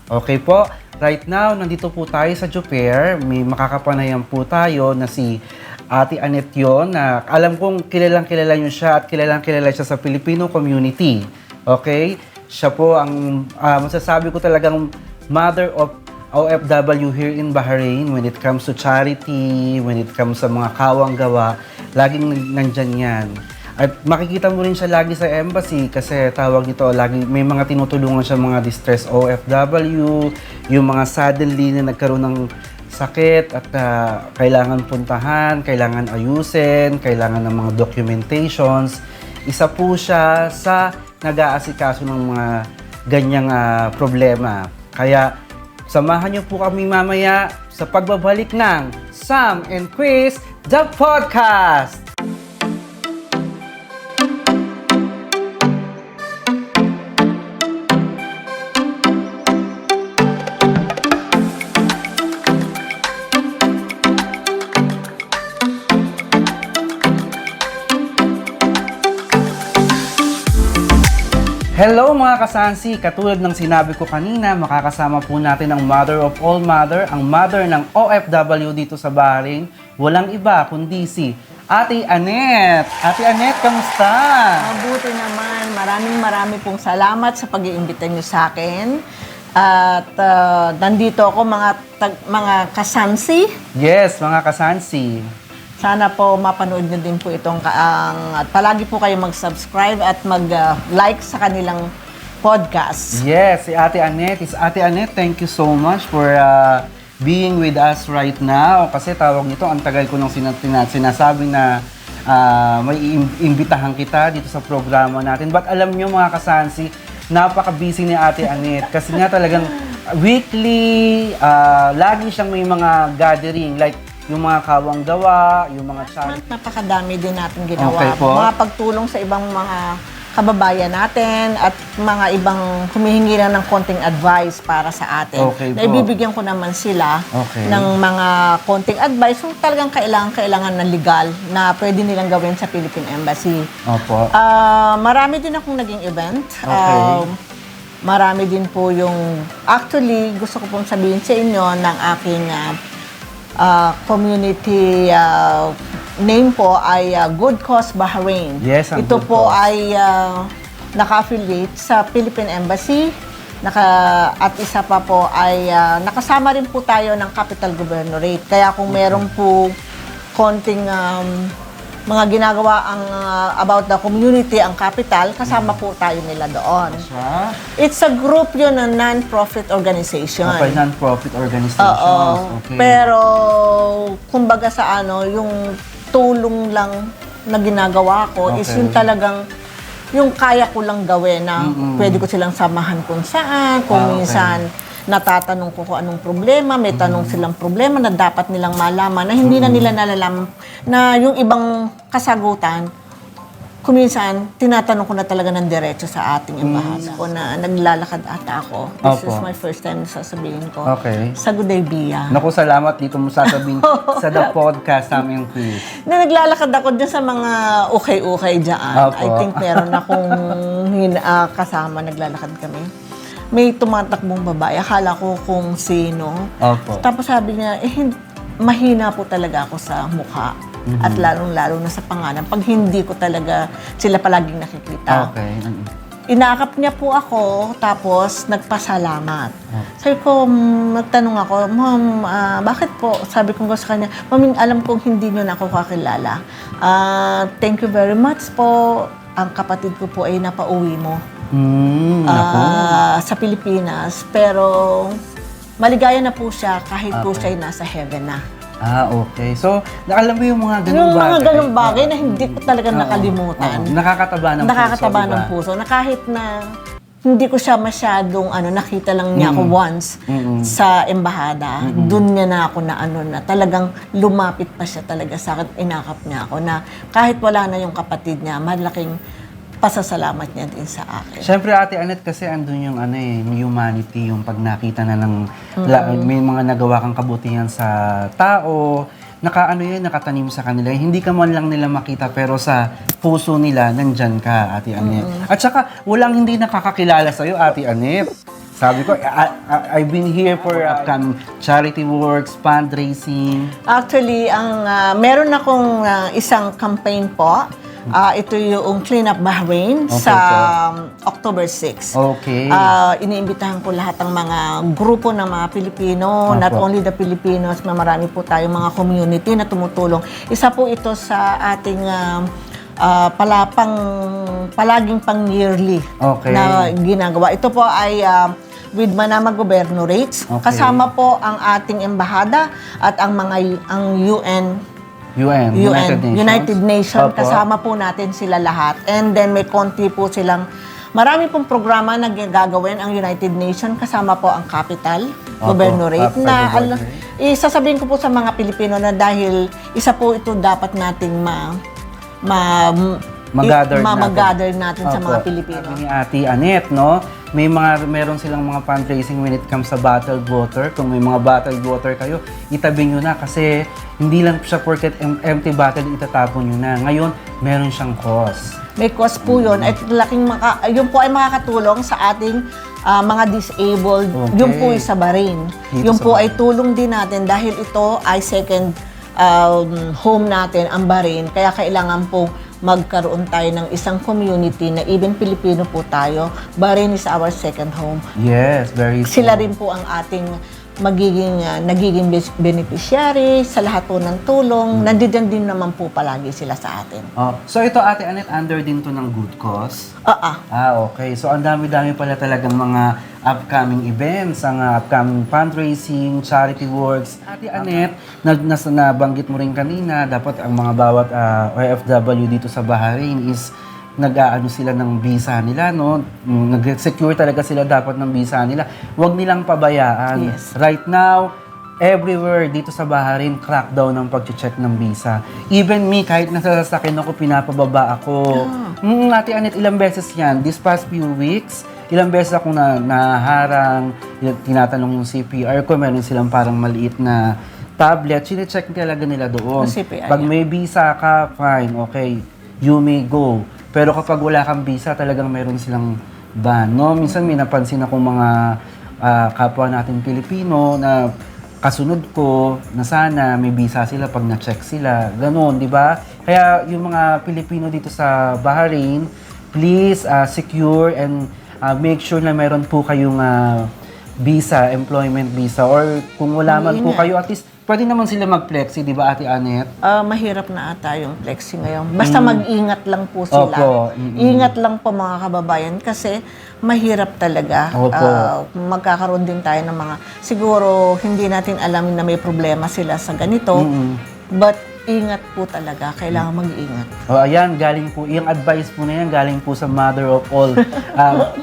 Okay po? Right now, nandito po tayo sa Juper. May makakapanayan po tayo na si Ate Annette yun, na alam kong kilalang-kilala nyo siya at kilalang-kilala siya sa Filipino community. Okay? Siya po ang masasabi ko talagang mother of OFW here in Bahrain when it comes to charity, when it comes sa mga kawang gawa, laging nandyan yan. At makikita mo rin siya lagi sa embassy kasi tawag nito, lagi may mga tinutulungan siya mga distressed OFW, yung mga suddenly na nagkaroon ng sakit at kailangan puntahan, kailangan ayusin, kailangan ng mga documentations. Isa po siya sa nag-aasikaso ng mga ganyang problema. Kaya samahan niyo po kami mamaya sa pagbabalik ng Sam and Chris, the podcast! Hello mga kasansi! Katulad ng sinabi ko kanina, makakasama po natin ang mother of all mother, ang mother ng OFW dito sa Bahrain. Walang iba kundi si Ate Annette. Ate Annette, kamusta? Mabuti naman. Marami pong salamat sa pag-iimbita niyo sa akin. At nandito ako mga kasansi. Yes, mga kasansi. Sana po mapanood niyo din po itong at palagi po kayo mag-subscribe at mag-like sa kanilang podcast. Yes, si Ate Annette. Ate Annette, thank you so much for being with us right now. Kasi tawag nito, ang tagal ko nung sinasabi na may imbitahan kita dito sa programa natin. But alam nyo mga kasansi, napaka-busy ni Ate Annette. Kasi nga talagang weekly, lagi siyang may mga gathering. Like, yung mga kawang gawa, yung mga charity. Napakadami din natin ginawa. Okay po. Mga pagtulong sa ibang mga kababayan natin at mga ibang humihingi na ng konting advice para sa atin. Okay po. Naibibigyan ko naman sila ng mga konting advice kung talagang kailangan na legal na pwede nilang gawin sa Philippine Embassy. Opo. Marami din akong naging event. Okay. marami din po yung, actually, gusto ko pong sabihin sa inyo ng aking community name po ay Good Cause Bahrain. Yes, ang Ito Good po Cause. ay naka-affiliate sa Philippine Embassy, at isa pa po ay nakasama rin po tayo ng Capital Governorate. Kaya kung meron po konting mga ginagawa ang about the community, ang capital, kasama po tayo nila doon. Siya? It's a group yun, a non-profit organization. Okay, non-profit organizations. Oo. Okay. Pero, kumbaga sa yung tulong lang na ginagawa ko is Okay. yung talagang yung kaya ko lang gawin na pwede ko silang samahan kung saan, kung Okay. minsan natatanong ko kung anong problema, may tanong silang problema na dapat nilang malaman na hindi na nila nalalaman na yung ibang kasagutan, kuminsan, tinatanong ko na talaga ng diretso sa ating embahada ko na naglalakad ata ako. This is Opo. my first time na sasabihin ko. Okay. Sa Gudaybiya. Naku, salamat dito mo sasabihin sa The Podcast namin, Chris. Na naglalakad ako dyan sa mga ukay-ukay dyan. Opo. I think meron akong kasama, naglalakad kami. May tumatakbong babae. Akala ko kung sino. Opo. Tapos sabi niya, mahina po talaga ako sa mukha. At lalong-lalo na sa pangalan. Pag hindi ko talaga sila palaging nakikita. Okay. Inakap niya po ako, tapos nagpasalamat. Sabi ko, nagtanong ako, Ma'am, bakit po? Sabi ko sa kanya, Ma'am, alam kong hindi niyo na ako kakilala. Thank you very much po. Ang kapatid ko po ay napauwi mo Naku. sa Pilipinas. Pero maligaya na po siya kahit po siya ay nasa heaven na. Okay. So, alam mo yung mga ganung Yung bagay. mga ganung bagay na hindi ko talaga nakalimutan. Nakakataba ng Nakakataba puso, ng diba? puso. Na kahit na hindi ko siya masyadong nakita lang niya ako once sa embahada. Doon niya na ako na talagang lumapit pa siya talaga sa akin. Inakap niya ako na kahit wala na yung kapatid niya, malaking pasasalamat niya din sa akin. Siyempre, Ate Annette, kasi andun yung yung humanity, yung pag nakita na ng may mga nagawa kang kabutihan sa tao, nakatanim sa kanila. Hindi ka man lang nila makita, pero sa puso nila, nandyan ka, Ate Annette. At saka, walang hindi nakakakilala sa'yo, Ate Annette. Sabi ko, I've been here for upcoming charity works, fundraising. Actually, meron akong isang campaign po. Ito yung Clean Up Bahrain Okay sa po. October 6. Okay. Iniimbitahan ko lahat ng mga grupo ng mga Pilipino, Opo. not only the Filipinos, marami po tayong mga community na tumutulong. Isa po ito sa ating palaging pang-yearly Okay. na ginagawa. Ito po ay with Manama Governorates. Okay. Kasama po ang ating embahada at ang United Nations. Opo. Kasama po natin sila lahat. And then may konti po silang, marami pong programa na gagawin ang United Nations. Kasama po ang Capital Governorate. Capital Na Governorate. isasabihin ko po sa mga Pilipino na dahil isa po ito dapat nating mag-gather natin sa mga Opo. Pilipino. Sabi ni Ate Annette, no? Meron silang mga fundraising when it comes sa bottled water. Kung may mga bottled water kayo, itabi nyo na kasi hindi lang siya porket empty bottle itatapon nyo na. Ngayon, meron siyang cause. May cost po yun. At yun po ay makakatulong sa ating mga disabled. Okay. Yun po ay sa Bahrain. Dito Yun sa po Bahrain. ay tulong din natin dahil ito ay second home natin, ang Bahrain. Kaya kailangan po magkaroon tayo ng isang community na even Pilipino po tayo. Bahrain is our second home. Yes, very true. Sila rin po ang ating nagiging beneficiary sa lahat po ng tulong. Nandiyan din naman po palagi sila sa atin. So ito, Ate Annette, under din to ng good cause? Okay. So ang dami-dami pala talagang mga upcoming events, ang upcoming fundraising, charity works. Ate Annette, nabanggit mo rin kanina, dapat ang mga bawat OFW dito sa Bahrain is nag-aano sila ng visa nila, no? Nag-secure talaga sila dapat ng visa nila. Huwag nilang pabayaan. Yes. Right now, everywhere dito sa Bahrain, crackdown ng pag-check ng visa. Even me, kahit nasa sasakyan ako, pinapababa ako. Ate Annette, ilang beses yan? This past few weeks, ilang beses ako naharang, tinatanong yung CPR ko, meron silang parang maliit na tablet, sine-check talaga nila doon. CPR, Pag may visa ka, fine, okay, you may go. Pero kapag wala kang visa, talagang meron silang ban, no? Minsan may napansin akong mga kapwa natin Pilipino na kasunod ko na sana may visa sila pag na-check sila. Ganon, di ba? Kaya yung mga Pilipino dito sa Bahrain, please secure and make sure na meron po kayong visa, employment visa, or kung wala man po kayo, at least pwede naman sila mag-flexi, di ba Ate Annette? Mahirap na ata yung flexi ngayon. Basta mag-ingat lang po sila. Opo. Ingat lang po mga kababayan kasi mahirap talaga. Opo. Magkakaroon din tayo ng mga, siguro hindi natin alam na may problema sila sa ganito. But ingat po talaga. Kailangan mag-ingat. Ayan, galing po, yung advice po na yan, galing po sa mother of all.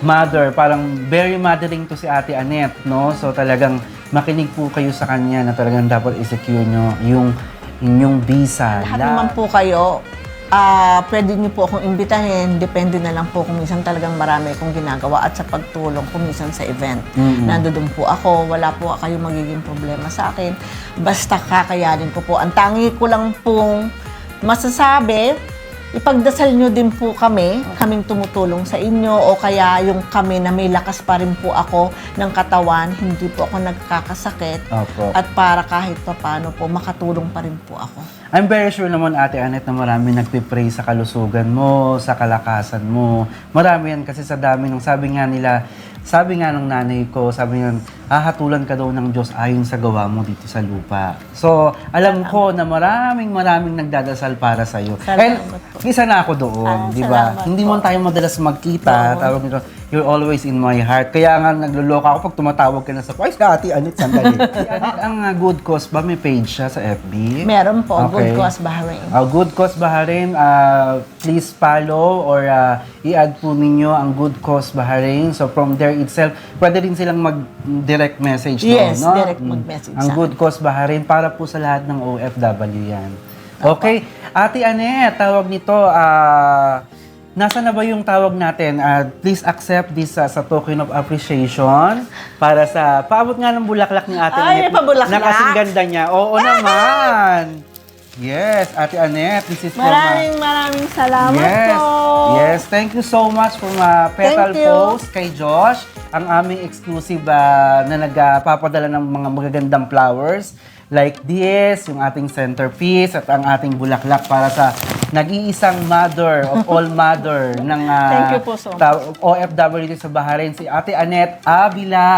Mother, parang very mothering to si Ate Annette, no? So talagang makinig po kayo sa kanya na talagang dapat i-secure nyo yung inyong visa. Lahat naman po kayo, pwede niyo po akong imbitahin. Depende na lang po kung minsan talagang marami akong ginagawa at sa pagtulong kung minsan sa event. Nandoon po ako, wala po kayong magiging problema sa akin. Basta kakayanin ko po. Ang tangi ko lang pong masasabi, ipagdasal nyo din po kaming tumutulong sa inyo o kaya yung kami na may lakas pa rin po ako ng katawan, hindi po ako nagkakasakit. Opo. At para kahit paano po, makatulong pa rin po ako. I'm very sure naman, Ate Annette, na marami nagpipray sa kalusugan mo, sa kalakasan mo. Marami yan kasi sa dami ng sabi nga ng nanay ko, sabi nga, hahatulan ka daw ng Diyos ayon sa gawa mo dito sa lupa. So, alam ko na maraming nagdadasal para sa'yo. And isa na ako doon, di ba? Salamat Hindi po. mo tayo madalas magkita. Tawag nito, you're always in my heart. Kaya nga nagluloko ako pag tumatawag ka na sa Ate Annette, sandali. Si Annette, ang Good Cause ba? May page siya sa FB? Meron po, Okay. Good Cause Bahrain. Good Cause Bahrain, please follow or i-add po ninyo ang Good Cause Bahrain. So from there itself, pwede rin silang mag-direct message doon, Yes, no? direct mag-message Ang sa Good Cause Bahrain para po sa lahat ng OFW yan. Okay, Ate Annette, tawag nito, nasa na ba yung tawag natin? Please accept this sa token of appreciation para sa paabot nga ng bulaklak ni Ate Ay, Annette. may pabulaklak? Na kasing ganda niya. Oo naman. Yes, Ate Annette, this is from... Maraming salamat yes, po. yes, thank you so much from Petal Thank you. Post kay Josh, ang aming exclusive na nagpapadala ng mga magagandang flowers like this, yung ating centerpiece at ang ating bulaklak para sa nag-iisang mother of all mother ng Thank you po so much. OFW dito sa Bahrain, si Ate Annette Avila.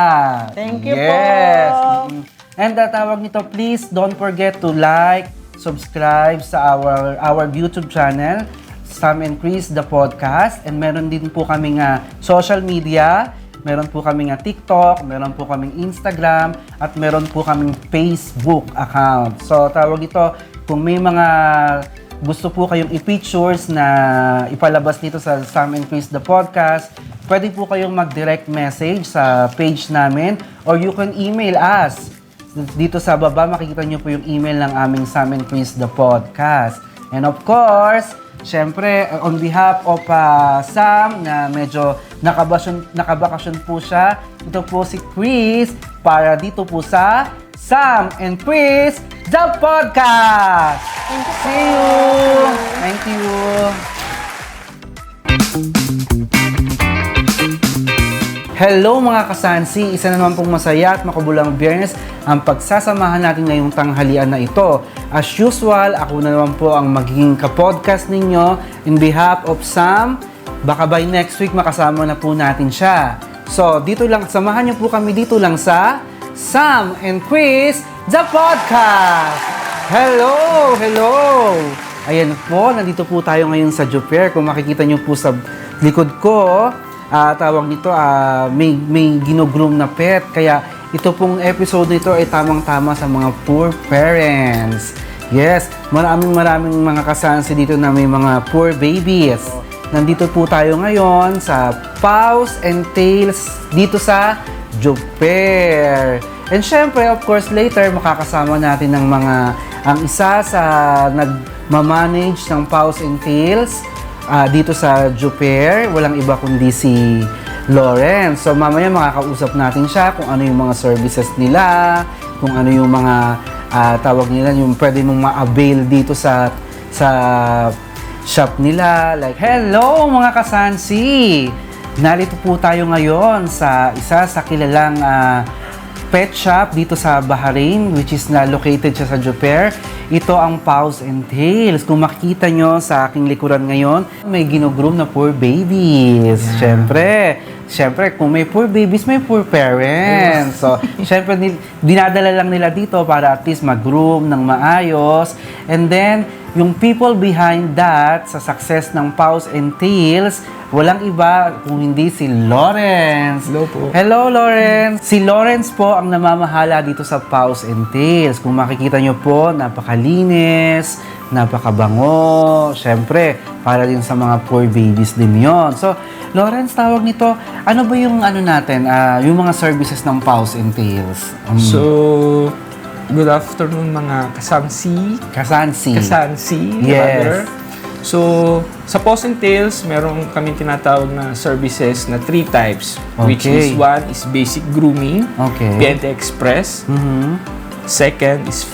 Thank you yes. po. And tawag nito, please don't forget to like, subscribe sa our YouTube channel, Sam and Chris the podcast, and meron din po kaming social media, meron po kaming TikTok, meron po kaming Instagram, at meron po kaming Facebook account. So tawag ito, kung may mga gusto po kayong i-pictures na ipalabas dito sa Sam and Chris the podcast, pwede po kayong mag-direct message sa page namin, or you can email us. Dito sa baba, makikita nyo po yung email ng aming Sam and Chris the podcast. And of course, syempre, on behalf of Sam, na medyo nakabakasyon po siya, ito po si Chris, para dito po sa Sam and Chris the podcast! See you! Thank you! Hello mga kasansi! Isa na naman pong masaya at makabulang Biyernes ang pagsasamahan natin ngayong tanghalian na ito. As usual, ako na naman po ang magiging kapodcast ninyo in behalf of Sam. Baka by next week makasama na po natin siya. So, dito lang, samahan niyo po kami dito lang sa Sam and Chris the Podcast! Hello! Hello! Ayan po, nandito po tayo ngayon sa Jupier. Kung makikita niyo po sa likod ko, tawag nito, may ginugroom na pet. Kaya ito pong episode nito ay tamang-tama sa mga poor parents. Yes, maraming mga kasansi dito na may mga poor babies. Nandito po tayo ngayon sa Paws and Tails dito sa Jupier. And syempre, of course, later makakasama natin ng ang isa sa nagmamanage ng Paws and Tails dito sa Jupier, walang iba kundi si Lawrence. So mamaya makakausap natin siya kung ano yung mga services nila, kung ano yung mga tawag nila, yung pwede mong ma-avail dito sa shop nila. Like, hello mga kasansi! Narito po tayo ngayon sa isa sa kilalang pet shop dito sa Bahrain, which is na located siya sa Jubair. Ito ang Paws and Tails. Kung makikita nyo sa aking likuran ngayon, may ginugroom na poor babies. Siyempre, kung may poor babies, may poor parents. So, siyempre, dinadala lang nila dito para at least mag-groom ng maayos. And then, yung people behind that, sa success ng Paws and Tails, walang iba kung hindi si Lawrence. Hello po. Hello, Lawrence! Si Lawrence po ang namamahala dito sa Paws and Tails. Kung makikita nyo po, napakalinis, napakabango. Siyempre, para din sa mga poor babies din yon. So, Lawrence, tawag nito, ano ba yung yung mga services ng Paws and Tails? So, good afternoon mga kasansi. Kasansi. Yes. Rather. So, sa Paws and Tails, meron kami tinatawag na services na 3 types. Which is one is basic grooming, PNT Express. Second is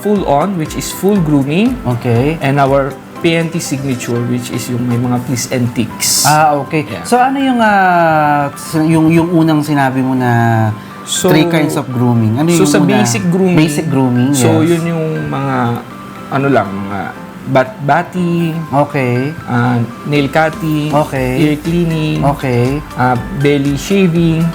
full-on, which is full grooming. And our PNT Signature, which is yung may mga fleas and ticks. Okay. Yeah. So, ano yung unang sinabi mo na 3 kinds of grooming? Ano yung sa una? basic grooming. Basic grooming, yes. So, yun yung mga, mga batting, nail cutting, ear cleaning, belly shaving,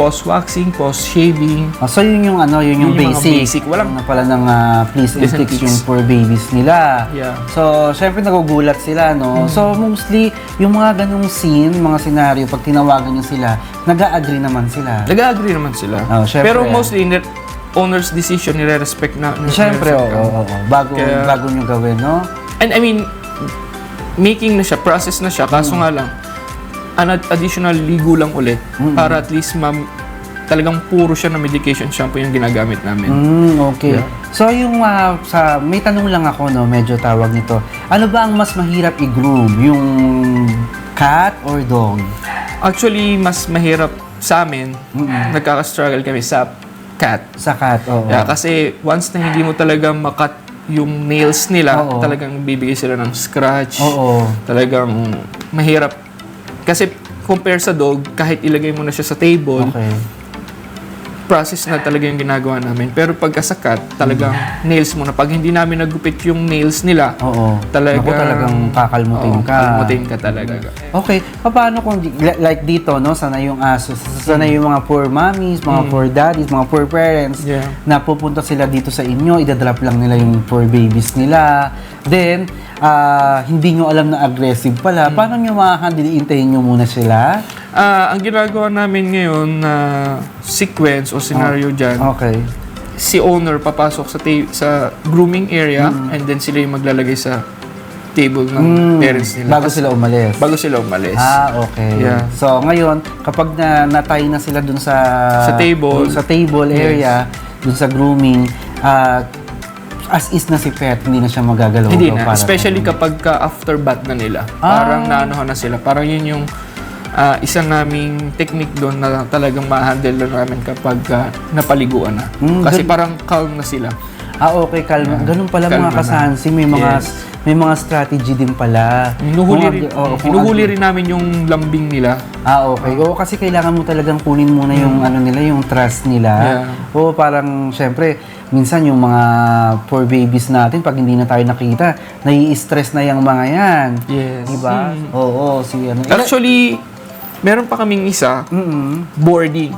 post waxing, post shaving. So yun yung basic. Walang na pala ng fleas and ticks yung poor babies nila. Yeah. So syempre nagugulat sila, no. So mostly yung mga ganung scene, mga senaryo, pag tinawagan niyo sila, nag-a-agree naman sila. Nag-a-agree naman sila. Syempre, pero mostly owner's decision, nire-respect na. Siyempre, bago nyo gawin, no? And I mean, making na siya, process na siya, kaso nga lang, additional ligo lang ulit para at least talagang puro siya na medication shampoo yung ginagamit namin. Okay. Yeah. So yung may tanong lang ako, no, medyo tawag nito. Ano ba ang mas mahirap i-groom? Yung cat or dog? Actually, mas mahirap sa amin, nagkaka-struggle kami sa cat. Sa cat, oo. Yeah, kasi once na hindi mo talaga makat yung nails nila, talagang bibigay sila ng scratch. Talagang mahirap. Kasi compare sa dog, kahit ilagay mo na siya sa table, process na talaga yung ginagawa namin. Pero pagka sa cat, talagang nails mo na. Pag hindi namin nagupit yung nails nila, talagang kakalmutin ka. Kakalmutin ka talaga. Okay. Paano kung, like dito, no, sana yung aso, sana yung mga poor mommies, mga poor daddies, mga poor parents, na pupunta sila dito sa inyo, idadrop lang nila yung poor babies nila. Then, hindi nyo alam na aggressive pala. Paano nyo makahandle? Intayin nyo muna sila? Ang ginagawa namin ngayon na sequence o scenario dyan, si owner papasok sa grooming area and then sila yung maglalagay sa table ng parents nila. Bago sila umalis? Bago sila umalis. Okay. Yeah. So, ngayon, kapag natay na sila dun sa table area, dun sa grooming, as is na si pet, hindi na siya magagalaw. Hindi na. Especially kapag after bath na nila. Parang naanohan na sila. Parang yun yung isang naming technique doon na talagang ma-handle na namin kapag napaliguan na. Kasi parang calm na sila. Okay, kalma. Ganun pala mga kasansi. May mga strategy din pala. Hinuhuli rin namin yung lambing nila. Okay. Kasi kailangan mo talagang kunin muna yung yung trust nila. Parang syempre, minsan yung mga poor babies natin, pag hindi na tayo nakita, nai-stress na yung mga yan. Yes. Diba? Actually, meron pa kaming isa, boarding.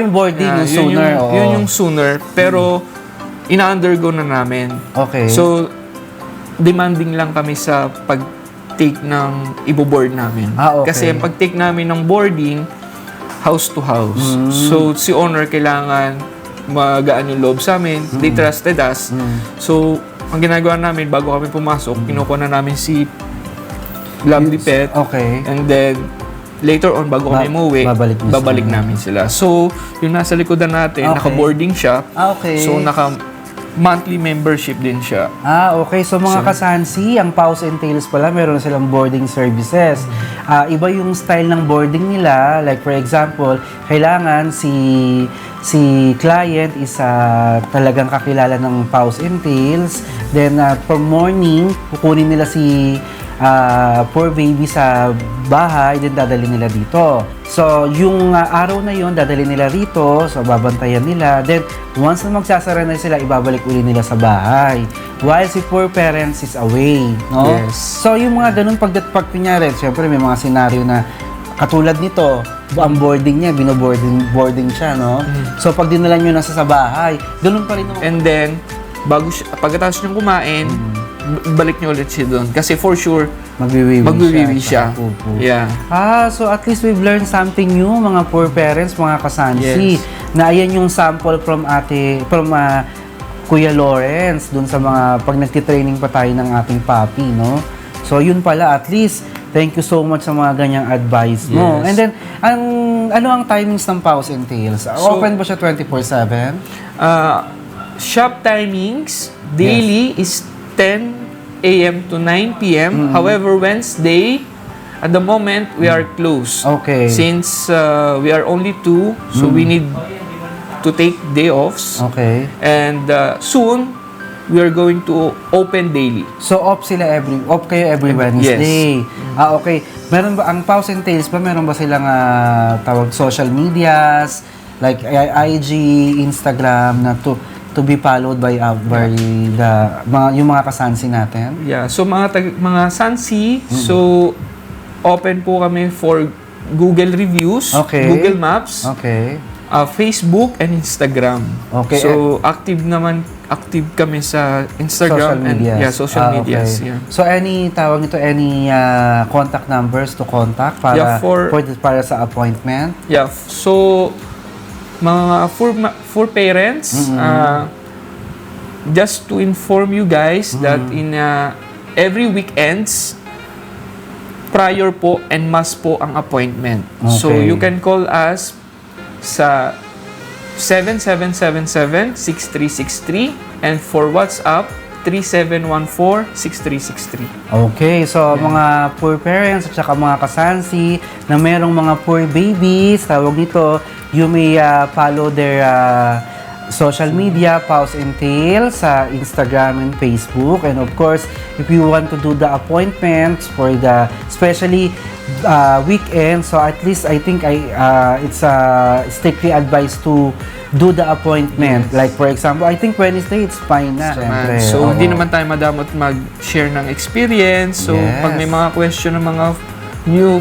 Yung boarding, yung sooner. Yun yung sooner, pero ina-undergo na namin. Okay. So, demanding lang kami sa pag-take ng ibo-board namin. Kasi ang pag-take namin ng boarding, house to house. So, si owner kailangan magaan yung loob sa amin. They trusted us. So, ang ginagawa namin, bago kami pumasok, kinukuha na namin si lovely pet. And then, later on, bago kami umuwi, babalik namin sila. So, yung nasa likodan natin, naka-boarding siya. So, monthly membership din siya. Okay. So, mga kasansi, ang Paws and Tails pala, meron silang boarding services. Iba yung style ng boarding nila. Like, for example, kailangan si client is talagang kakilala ng Paws and Tails. Then, pag morning, kukunin nila si poor baby sa bahay, then dadali nila dito. So, yung araw na yon dadali nila rito, so babantayan nila. Then, once na magsasara na sila, ibabalik uli nila sa bahay. While si poor parents is away, no? Yes. So, yung mga ganun pag kunyari, syempre may mga senaryo na katulad nito, ang boarding niya, boarding siya, no? So, pag dinala nyo nasa sa bahay, ganun pa rin naman. And then, pagkatapos niyang kumain, balik niyo ulit siya doon. Kasi for sure, magwiwiwi siya. Pupo. Yeah. So at least we've learned something new, mga poor parents, mga kasansi. Yes. Na ayan yung sample from Kuya Lawrence, dun sa mga, pag nagtitraining pa tayo ng ating papi, no? So yun pala, at least, thank you so much sa mga ganyang advice mo. Yes. And then, ano ang timings ng Paws and Tails? Open ba siya 24/7? Shop timings, daily is 10 a.m. to 9 p.m. However, Wednesday, at the moment, we are closed. Okay. Since we are only 2, so we need to take day offs. Okay. And soon, we are going to open daily. So off kayo every Wednesday. Okay. Meron ba ang Paws and Tails ba? Meron ba silang tawag social medias like IG, Instagram na to be followed by yung mga kasansi natin? Yeah. So mga Sansi, so open po kami for Google reviews, Okay. Google Maps, Okay. Facebook and Instagram. Okay. So active kami sa Instagram social medias. Okay. Yeah. So any contact numbers to contact para para sa appointment? Yeah. So mga for parents, just to inform you guys that in every weekends prior po and must po ang appointment. So Okay. you can call us sa 7777-6363 and for WhatsApp 3714-6363. Okay, so mga poor parents at saka mga kasansi na merong mga poor babies, tawag nito, you may follow their social media, Paws and Tails, sa Instagram and Facebook. And of course, if you want to do the appointments for especially weekend, so at least I think it's strictly advised to do the appointment. Like for example, I think Wednesday it's fine na. Siyempre, So, hindi oo. naman tayo madamot mag-share ng experience. So, Yes. pag may mga question ng mga new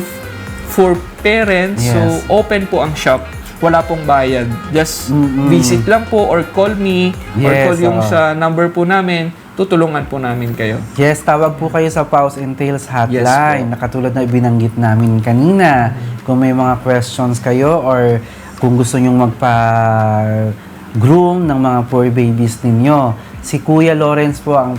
for parents, Yes. so open po ang shop. Wala pong bayad. Just visit lang po or call me or Yes, call yung oo. sa number po namin. Tutulungan po namin kayo. Yes, tawag po kayo sa Paws and Tails hotline. Yes po. Nakatulad na ibinanggit namin kanina. Kung may mga questions kayo or kung gusto nyong magpa-groom ng mga poor babies ninyo, si Kuya Lawrence po ang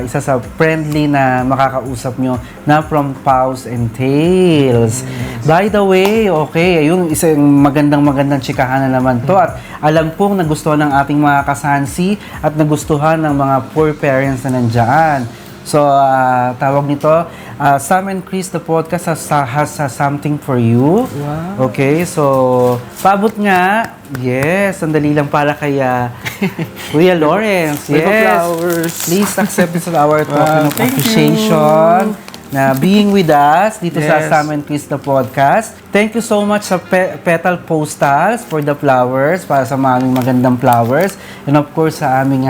isa sa friendly na makakausap nyo na from Paws and Tails. By the way, okay, yung isang magandang chikahan na naman to at alam pong nagustuhan ng ating mga kasansi at nagustuhan ng mga poor parents na nandyan. So, tawag nito, Sam and Chris, the podcast has something for you. Wow. Okay, so, paabot nga. Yes, sandali lang para kay Kuya Lawrence. May Yes. pa-flowers. Please accept this our token of thank you. appreciation na being with us dito sa Yes. Sam and Chris, the podcast. Thank you so much sa Petal Postals for the flowers, para sa mga aming magandang flowers. And of course, sa aming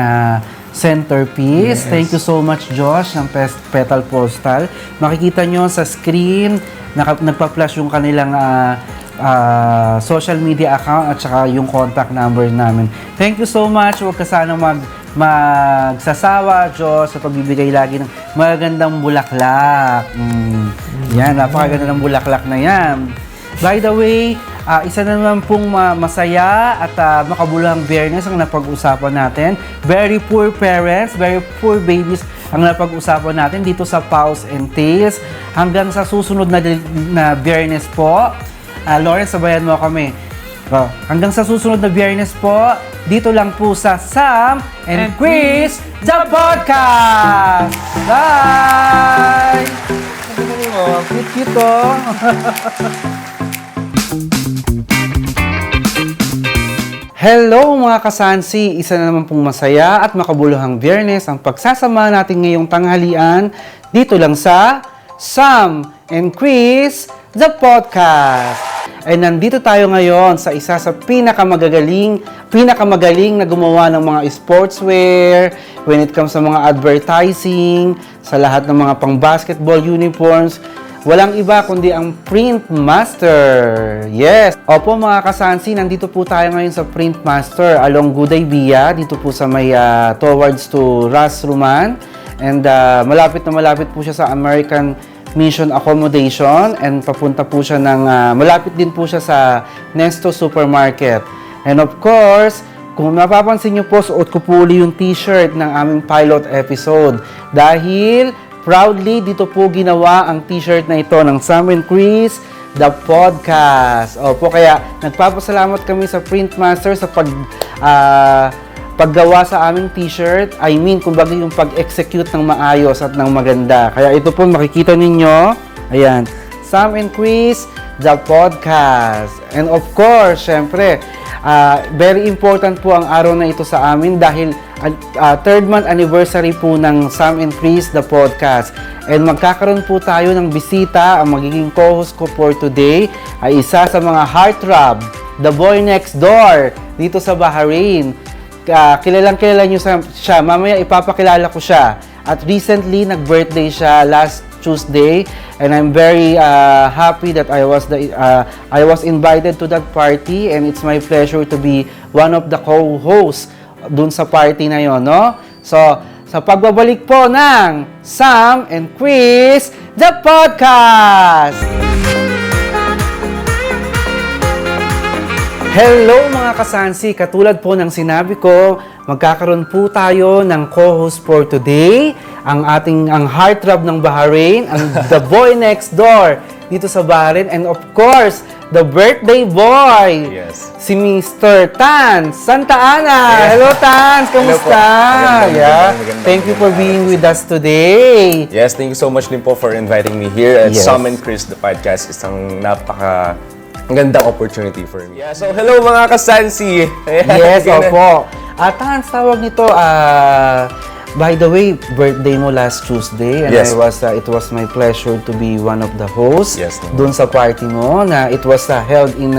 centerpiece. Yes. Thank you so much, Josh, ng Petal Postal. Makikita nyo sa screen, nagpa-flash yung kanilang social media account at saka yung contact number namin. Thank you so much. Huwag ka sana magsasawa, Josh, sa pagbibigay lagi ng magagandang bulaklak. Yan, napakaganda ng bulaklak na yan. By the way, isa na naman pong masaya at makabuluhang Biyernes ang napag-usapan natin. Very poor parents, very poor babies ang napag-usapan natin dito sa Paws and Tails. Hanggang sa susunod na Biyernes po. Lawrence, sabayan mo kami. Hanggang sa susunod na Biyernes po, dito lang po sa Sam and Chris, the podcast! Bye! Cute oh. Hello mga kasansi! Isa na naman pong masaya at makabuluhang Biyernes ang pagsasama natin ngayong tanghalian dito lang sa Sam and Chris, the podcast. Ay nandito tayo ngayon sa isa sa pinakamagaling na gumawa ng mga sportswear, when it comes sa mga advertising, sa lahat ng mga pang-basketball uniforms. Walang iba kundi ang Print Master. Yes. Opo mga kasansi, nandito po tayo ngayon sa Print Master along Guday Via, dito po sa may towards to Ras Roman. And malapit po siya sa American Mission Accommodation and papunta po siya ng malapit din po siya sa Nesto Supermarket. And of course, kung mapapansin niyo po, suot ko po uli yung t-shirt ng aming pilot episode dahil proudly dito po ginawa ang t-shirt na ito ng Sam and Chris, the podcast. Opo, kaya nagpapasalamat kami sa Printmaster sa paggawa sa aming t-shirt. I mean, kumbaga yung pag-execute ng maayos at ng maganda. Kaya ito po makikita ninyo. Ayan, Sam and Chris, the podcast. And of course, syempre, very important po ang araw na ito sa amin dahil third month anniversary po ng Sam and Chris, the podcast. And magkakaroon po tayo ng bisita. Ang magiging co-host ko for today ay isa sa mga heartthrob, the boy next door, dito sa Bahrain. Kilala nyo siya. Mamaya ipapakilala ko siya. At recently, nag-birthday siya last Tuesday. And I'm very happy that I was invited to that party. And it's my pleasure to be one of the co-hosts dun sa party na yon, no? So, sa pagbabalik po ng Sam and Chris, the podcast! Hello mga kasansi! Katulad po ng sinabi ko, magkakaroon po tayo ng co-host for today. Ang heartthrob ng Bahrain, ang the boy next door dito sa Bahrain. And of course, the birthday boy! Yes. Si Mr. Tan Santa Ana! Hello Tan! Kamusta? Magandang. Thank you for being with us today. Yes, thank you so much din po for inviting me here at Yes. Sam and Chris, the podcast. Isang gandang opportunity for me. Yeah, so hello mga kasansi! Yes, opo. Tan, tawag nito, by the way, birthday mo last Tuesday and Yes. it was my pleasure to be one of the hosts Yes, ma'am. doon sa party mo na it was held in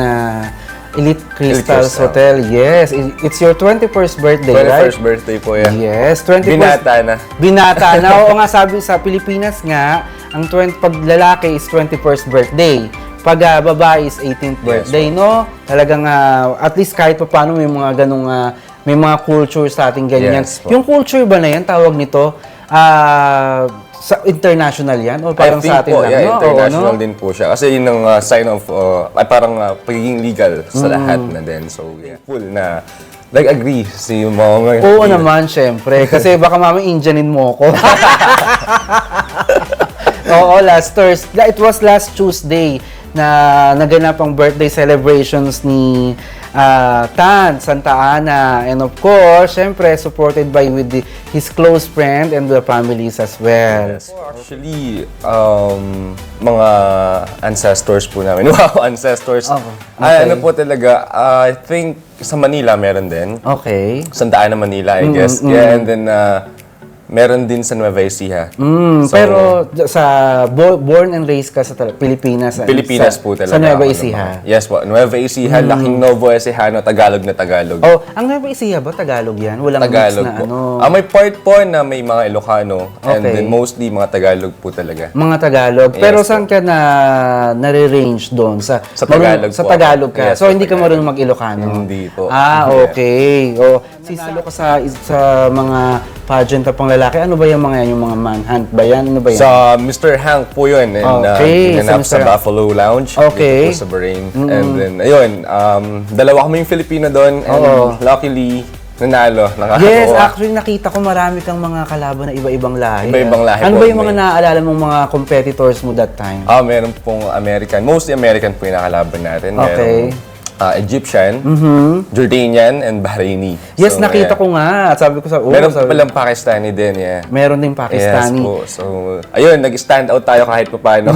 Elite Crystals Crystal. Hotel. Yes, it's your 21st birthday, right? 21st birthday po, yeah. Yes, 21st. Binata na. Binata na. Oo nga, sabi sa Pilipinas nga, pag lalaki is 21st birthday. Pag babae is 18th birthday, no? Talagang, at least kahit pa paano may mga ganung, may mga culture sa ating ganyan. Yes, po. Yung culture ba na yan, tawag nito, sa international yan? O parang I think sa atin po, lang, yeah, no? international Oo, no? din po siya. Kasi yun ang sign of, parang pagiging legal sa lahat na din. So, yeah, full na nag-agree si mga Oo naman, syempre. Kasi baka mamang Indianin mo ko. Oo, it was last Tuesday na naganap ang birthday celebrations ni Tan Santa Ana. And of course, syempre, supported by his close friend and the families as well. Yes. Actually, mga ancestors po namin. Wow, ancestors. Oh, Ay, okay. ano po talaga, I think sa Manila meron din. Okay. Santa Ana, Manila, I guess. Yeah, and then meron din sa Nueva Ecija. So, Pero sa born and raised ka sa Pilipinas. Pilipinas po talaga. Sa Nueva ako Ecija. naman. Yes po, Nueva Ecija, laking Novo Ecijano, Tagalog na Tagalog. Oh, ang Nueva Ecija ba Tagalog yan? Walang Tagalog mix na po. ano. May part po na may mga Ilocano and Okay. then mostly mga Tagalog po talaga. Mga Tagalog. Yes Pero po. saan ka nare-range doon? Sa Tagalog Sa po Tagalog ako. ka. Yes, So, sa hindi ka Tagalog. marunong mag-Ilocano? Hindi po. Okay. Oh, sinalo ka sa mga pageant na pang lalaki. Ano ba yung mga yan? Yung mga manhunt ba yan? Ano ba yan? Sa Mr. Hank po yun. And Okay, ginanap sa sa Mr. Buffalo Lounge. Okay. Dito po sa Bahrain. And then, ayun, dalawa kami yung Filipino doon. And Oo. luckily, nanalo. Nakakatawa. Yes, actually nakita ko marami kang mga kalaban na iba-ibang lahi. Iba-ibang lahi Ano po. ba yung mga naaalala mong mga competitors mo that time? Meron pong American. Mostly American po yung nakalaban natin. Okay. Egyptian, Jordanian, and Bahraini. Yes, So, nakita yeah. ko nga. Sabi ko sa Meron pa palang Pakistani din, yeah. Meron din Pakistani. Yes po. So, ayun, nag-stand out tayo kahit pa paano.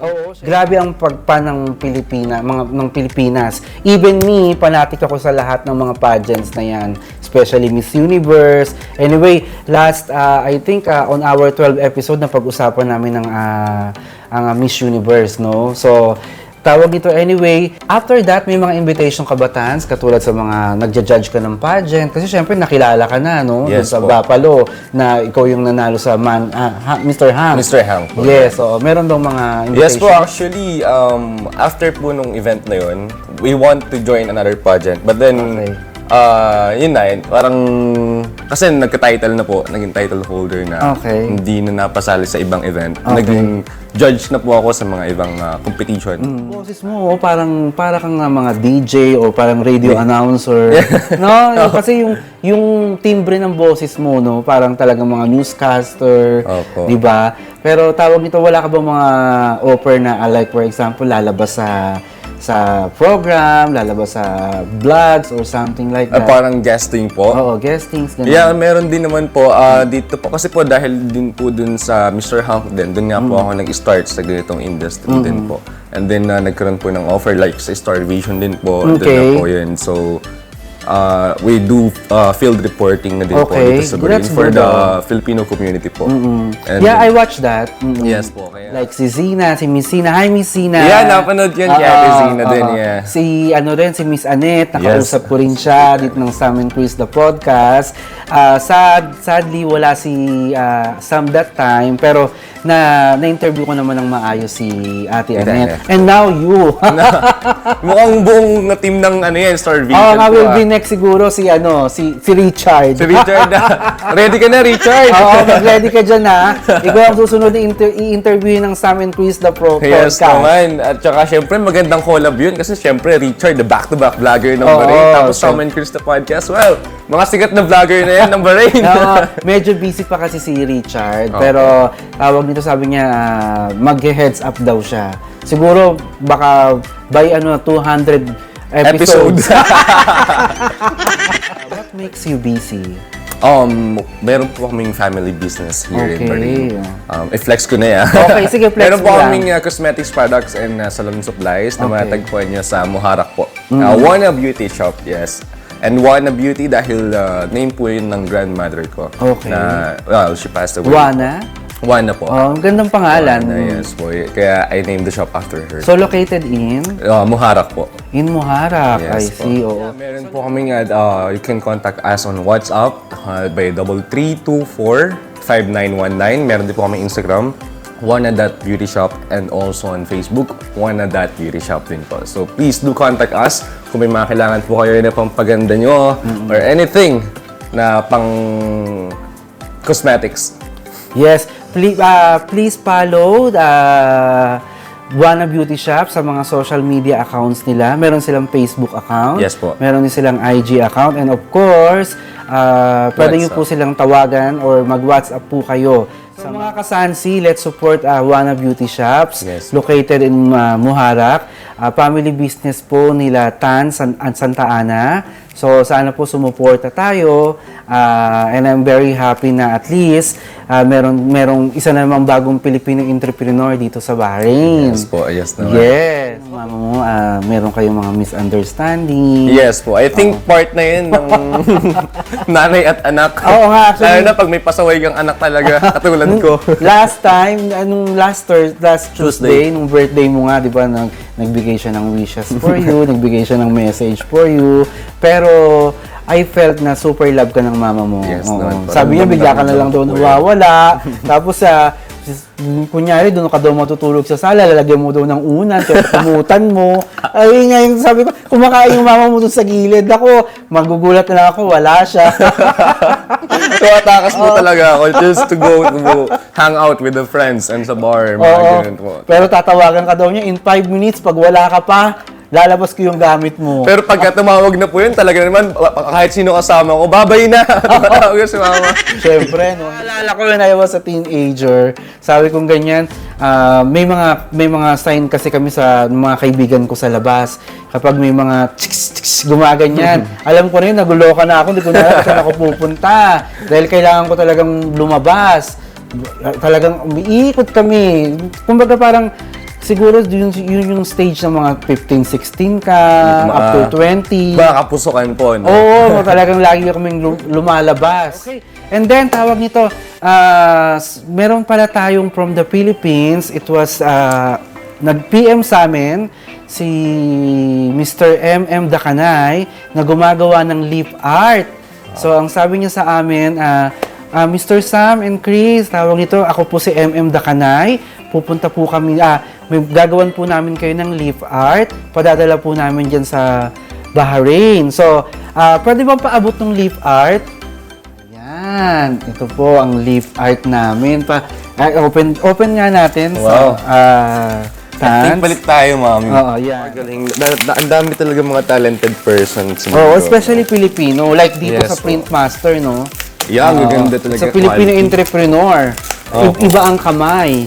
Oo, grabe ang pagpan ng Pilipinas. Even me, fanatic ako sa lahat ng mga pageants na yan. Especially Miss Universe. Anyway, last, I think on our 12 episode na pag-usapan namin ng ang Miss Universe, no? So, tawag ito anyway. After that, may mga invitation ka ba, Tans? Katulad sa mga nagja-judge ka ng pageant. Kasi syempre, nakilala ka na, no? Yes Doon sa po. Buffalo, na ikaw yung nanalo sa Mr. Ham. Mr. Ham po. Yes, so meron daw mga invitation. Yes po, actually, after po nung event na yun, we want to join another pageant. But then, yun na, parang, kasi nagka-title na po, naging title holder na. Okay. Hindi na napasali sa ibang event. Okay. Naging judge na po ako sa mga ibang competition. Boses mo, para kang mga DJ o parang radio announcer. No, kasi yung timbre ng boses mo, no, parang talagang mga newscaster, Opo. 'di ba? Pero tawag nito, wala ka ba mga offer na like for example, lalabas sa program, lalabas sa vlogs or something like that? Parang guesting po. Oo, guestings, ganun. Yeah, meron din naman po dito po kasi po dahil din po dun sa Mr. Hank din, dun nga po ako nag-start sa ganitong industry din po. And then nagkaroon po ng offer like sa Star Vision din po, dun Okay. na po yun. So we do field reporting na din po Okay, dito sa Bahrain that's for good, the Filipino community po. And Yeah, I watched that. Yes po. Kaya, Like si Zina, si Miss Zina. Hi, Miss Zina. Yeah, napanood yun kay Ate Zina din, yeah. Si si Miss Annette, nakausap ko rin siya dito ng Sam and Chris the podcast. Sadly, wala si Sam that time, pero na-interview ko naman ng maayos si Ate Annette. And now you. mukhang buong na team ng Star Vision Oh, nga po, will be next siguro si Richard. Si Richard, ready ka na, Richard? Oo, mag-ready ka dyan ha. Ikaw ang susunod i-interview ng Sam and Chris the Yes podcast. naman. At saka syempre magandang collab yun kasi syempre Richard, the back-to-back vlogger ng Oo, Bahrain. Tapos so- Sam and Chris the podcast. Well, mga sikat na vlogger na yan ng Bahrain. Medyo busy pa kasi si Richard, pero tawag nito, sabi niya mag-heads up daw siya. Siguro baka by 200 episodes. What makes you busy? Meron po kaming family business here in Okay. Bahrain. I-flex ko na yan. Okay, sige, flex Meron po mo lang. kaming cosmetics products and salon supplies na Okay. matatagpuan nyo sa Muharraq po. Wana Beauty Shop, yes. And Wana Beauty dahil name po yun ng grandmother ko. Okay. Well, she passed away. Wana po. Oh, ang gandang pangalan. Wana, yes po. Kaya I named the shop after her. So located in Muharraq po. Muharraq. I Yes po. see. Oo. Yeah, meron po kaming, you can contact us on WhatsApp by 3324-5919. Meron din po kaming Instagram, wana.beautyshop, and also on Facebook, wana.beautyshop din po. So please do contact us kung may mga kailangan po kayo na pampaganda nyo or anything na pang cosmetics. Yes, please follow Wana Beauty Shop sa mga social media accounts nila. Meron silang Facebook account. Yes po. Meron din silang IG account. And of course, pwede nyo po silang tawagan or mag-WhatsApp po kayo. Sa mga kasansi, let's support Wana Beauty Shops, Yes. located in Muharraq. Family business po nila Tan at Santa Ana. So, sana po sumuporta tayo. And I'm very happy na at least merong isa na namang bagong Pilipino entrepreneur dito sa Bahrain. Yes po, yes naman. Yes. Mama mo, meron kayong mga misunderstanding. Yes po. I think part na yun ng nanay at anak. Oo nga, actually. Lalo na pag may pasaway kang anak talaga, katulad ko. Last time, last Tuesday, nung birthday mo nga, di ba, nagbigay siya ng wishes for you, nagbigay siya ng message for you. Pero, I felt na super love ka ng mama mo. Yes, Oo. naman po. Sabi niya, bigla ka na lang daw nawawala. Tapos, kunyari, doon ka daw matutulog sa sala, lalagyan mo daw ng unan, kaya kumutan mo. Ayun nga yung sabi ko, kumakain yung mama mo doon sa gilid. Ako, magugulat na lang ako, wala siya. Tuwatakas po talaga ako just to go to hang out with the friends and sa bar, mga Oo. ganun po. Pero tatawagan ka daw niya in 5 minutes, pag wala ka pa, lalabas ko yung gamit mo. Pero pagka tumawag na po yun, talaga naman, kahit sino kasama ko, babay na. Tumawag na si mama. Siyempre, no. Naalala ko when I was a teenager, sabi kong ganyan, may mga sign kasi kami sa mga kaibigan ko sa labas. Kapag may mga tsk, gumaganyan. Alam ko na yun, naguloka na ako, hindi ko na alam saan ako pupunta. Dahil kailangan ko talagang lumabas. Talagang umiikot kami. Kumbaga parang, siguro yun yung stage ng mga 15, 16 ka, up to 20. Baka kapusukan po, no? Oo, talagang lagi kaming lumalabas. Okay. And then, tawag nito, meron pala tayong from the Philippines. It was, nag-PM sa amin si Mr. M.M. Dakanay na gumagawa ng leaf art. So, ang sabi niya sa amin, Mr. Sam and Chris, tawag nito, ako po si M.M. Dakanay. Pupunta po kami, may gagawan po namin kayo ng leaf art. Padadala po namin dyan sa Bahrain. So, pwede bang paabot ng leaf art? Ayan, ito po ang leaf art namin. Open nga natin. Wow. So, I think balik tayo, mami. Oo, yan. Magaling. Ang dami talaga mga talented persons. Oo, especially Filipino. Like dito Yes, sa Printmaster, no? Yeah, maganda talaga. Sa Filipino quality. entrepreneur. Iba ang kamay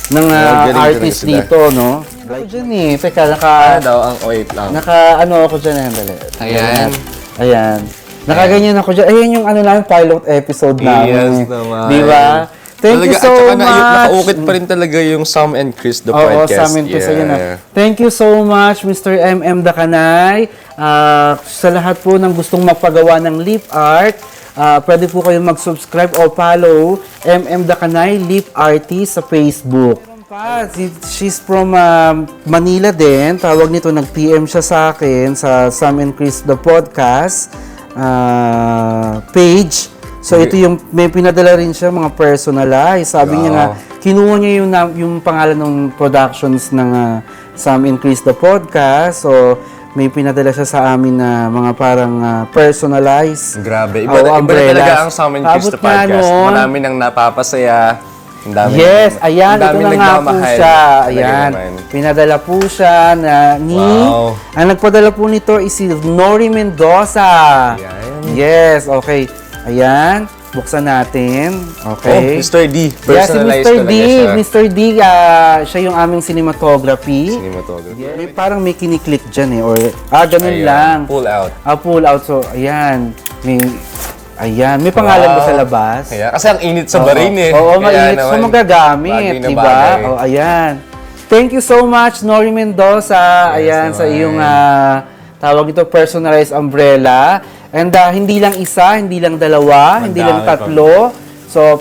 ng Galing artist talaga sila. dito, no? Ako dyan eh. Teka, Ano daw ang wait lang. ako dyan. Handali. Ayan. Ayan. Nakaganyan ako dyan. Ayan yung pilot episode namin. Yes naman. Di ba? Thank you so At saka much. nakaukit pa rin talaga yung Sam and Chris the Oo, podcast. Sam and Chris. Yeah. Ayun na. Thank you so much, Mr. M.M. Dakanay. Sa lahat po ng gustong magpagawa ng leaf art, pwede po kayong mag-subscribe o follow M.M. Dakanay Leaf Artist sa Facebook. She's from Manila din. Tawag nito, nag-PM siya sa akin sa Sam and Chris the podcast page. So ito yung, may pinadala rin siya, mga personalized. Sabi niya nga, kinuha niya yung pangalan ng productions ng Sam and Chris the podcast. So may pinadala siya sa amin na mga parang personalized. Grabe. Iba na talaga ang Sam and Chris the podcast. Marami nang napapasaya. Yes, ayan, ito na nga po siya. Ayan, naman. pinadala po siya ni... Wow. Ang nagpadala po nito is si Nori Mendoza. Ayan. Yes, okay. Ayan, buksan natin. Okay. Oh, Mr. D. Yes, si Personalized Mr. D. talaga siya. Mr. D, siya yung aming cinematography. Cinematography. Yeah, parang may kiniklik dyan eh. Or, ganun Ayan, lang. pull out. Pull out. So, ayan. May pangalan ba sa labas? Kaya, kasi ang init sa Bahrain eh. Oo, Kaya mainit. So, naman, magagamit, bagay na di ba? bagay. Oh, ayan. Thank you so much, Nori Mendoza. Ayan, sa iyong tawag ito, personalized umbrella. And hindi lang isa, hindi lang dalawa, hindi lang tatlo. So,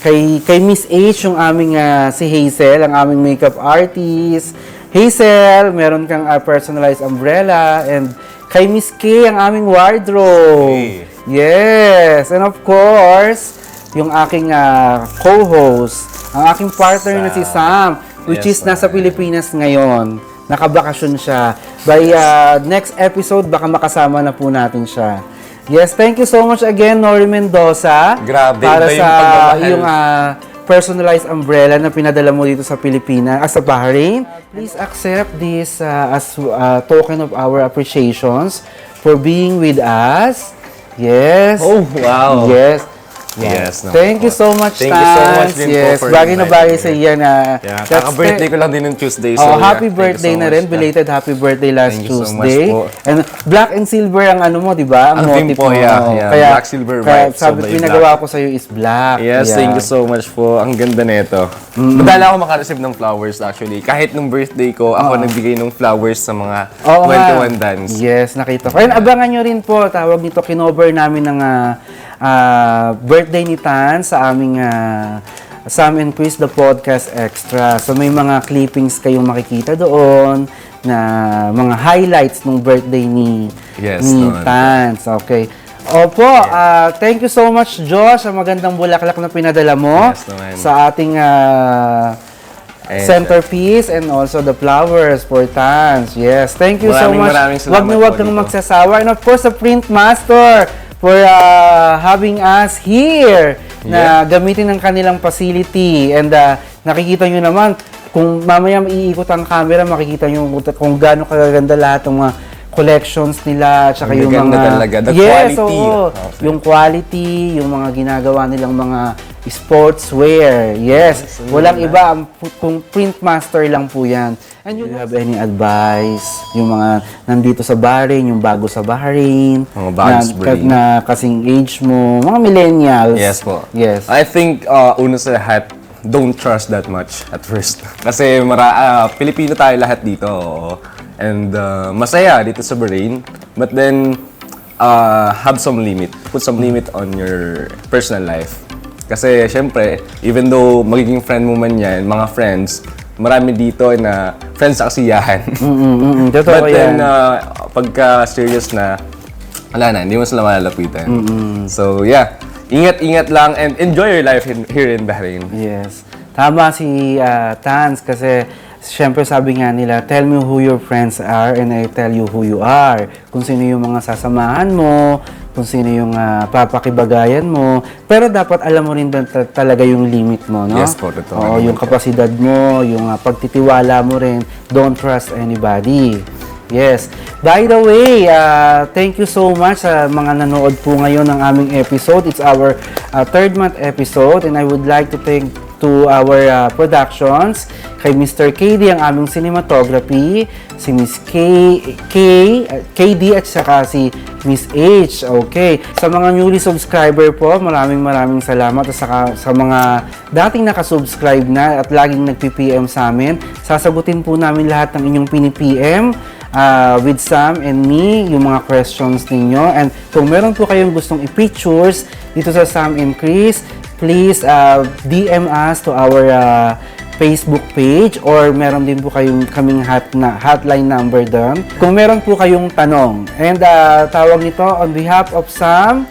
kay Miss H, yung aming si Hazel, ang aming makeup artist. Hazel, meron kang personalized umbrella. And kay Miss K, ang aming wardrobe. Okay. Yes, and of course, yung aking co-host, ang aking partner na si Sam, which is nasa Pilipinas ngayon. Nakabakasyon siya. By next episode, baka makasama na po natin siya. Yes, thank you so much again, Nori Mendoza. Grabe, para iba yung sa pagmamahal. yung personalized umbrella na pinadala mo dito sa Pilipinas, sa Bahrain. Please accept this as a token of our appreciations for being with us. Yes. Oh, wow. Yes. Yes. No, Thank you so much, Thank you so much Tans. din Yes, po for bagay na bagay sa inviting me. iya na. Yeah, kaka-birthday ko lang din ng Tuesday. So, Happy yeah, birthday thank you na so rin. much. Belated happy birthday last Thank you so much Tuesday. po. And black and silver ang ano mo, di ba? Ang theme motif po, mo. yeah. Oo. Yeah, black, silver, kaya white. sabi, So, may pinagawa black. ko sa'yo is black. Yes, Yeah. thank you so much po. Ang ganda nito. Madala ako makareceive ng flowers actually. Kahit nung birthday ko, ako nagbigay ng flowers sa mga Oo nga. 21 dance. Yes, nakita ko. Ayun, abangan nyo rin po. Tawag nito, kinover namin ng birthday ni Tan sa aming Sam and Chris the Podcast Extra. So may mga clippings kayong makikita doon na mga highlights ng birthday ni Yes, ni naman. Tans. Okay. Opo, thank you so much, Josh, sa magandang bulaklak na pinadala mo Yes, naman. sa ating Ayan, centerpiece and also the flowers for Tans. Yes, thank you so much. Maraming Wag salamat wag po kang dito. magsasawa. And of course, sa Printmaster for having us here na gamitin ang kanilang facility. And nakikita nyo naman, kung mamaya iikot ang camera, makikita nyo kung gaano kagaganda lahat ng mga collections nila, tsaka Ang yung gaganda mga... talaga. The yes, quality. oo. Okay. Yung quality, yung mga ginagawa nilang mga sportswear. Yes. Walang iba. Kung printmaster lang po yan. And you have any advice? Yung mga nandito sa Bahrain, yung bago sa Bahrain, Mga bagong sa Bahrain. na kasing age mo, mga millennials. Yes po. Yes. I think, una sa lahat, don't trust that much at first. Kasi Pilipino tayo lahat dito. Oo. And masaya dito sa Bahrain. But then, have some limit. Put some limit on your personal life. Kasi, syempre, even though magiging friend mo man yan, mga friends, marami dito na friends sa kasiyahan. Totoo But then, yan. pagka serious na, wala na, hindi mo sila malalapitan. So, yeah. Ingat-ingat lang and enjoy your life here in Bahrain. Yes. Tama si Tans kasi syempre sabi nga nila, tell me who your friends are and I tell you who you are. Kung sino yung mga sasamahan mo, kung sino yung papakibagayan mo. Pero dapat alam mo rin talaga yung limit mo, no? Yes po, totoo. Oo, yung kapasidad mo, yung pagtitiwala mo rin. Don't trust anybody. Yes. By the way, thank you so much sa mga nanood po ngayon ng aming episode. It's our third month episode and I would like to thank to our productions, kay Mr. KD ang aming cinematography, si Miss KD at saka si Miss H. Okay. Sa mga newly subscriber po, maraming salamat at saka sa mga dating nakasubscribe na at laging nagpi-PM sa amin. Sasagutin po namin lahat ng inyong pini-PM with Sam and me, yung mga questions ninyo. And kung meron po kayong gustong i-pictures dito sa Sam and Chris, please DM us to our Facebook page or meron din po kaming hotline number doon. Kung meron po kayong tanong. And tawag nito on behalf of Sam,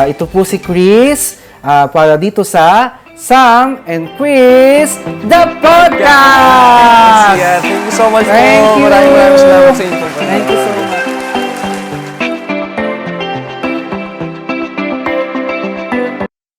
ito po si Chris para dito sa Sam and Chris, the podcast! Yeah, thank you so much Thank po. you. Maraming salamat sa inyo. Thank you so much.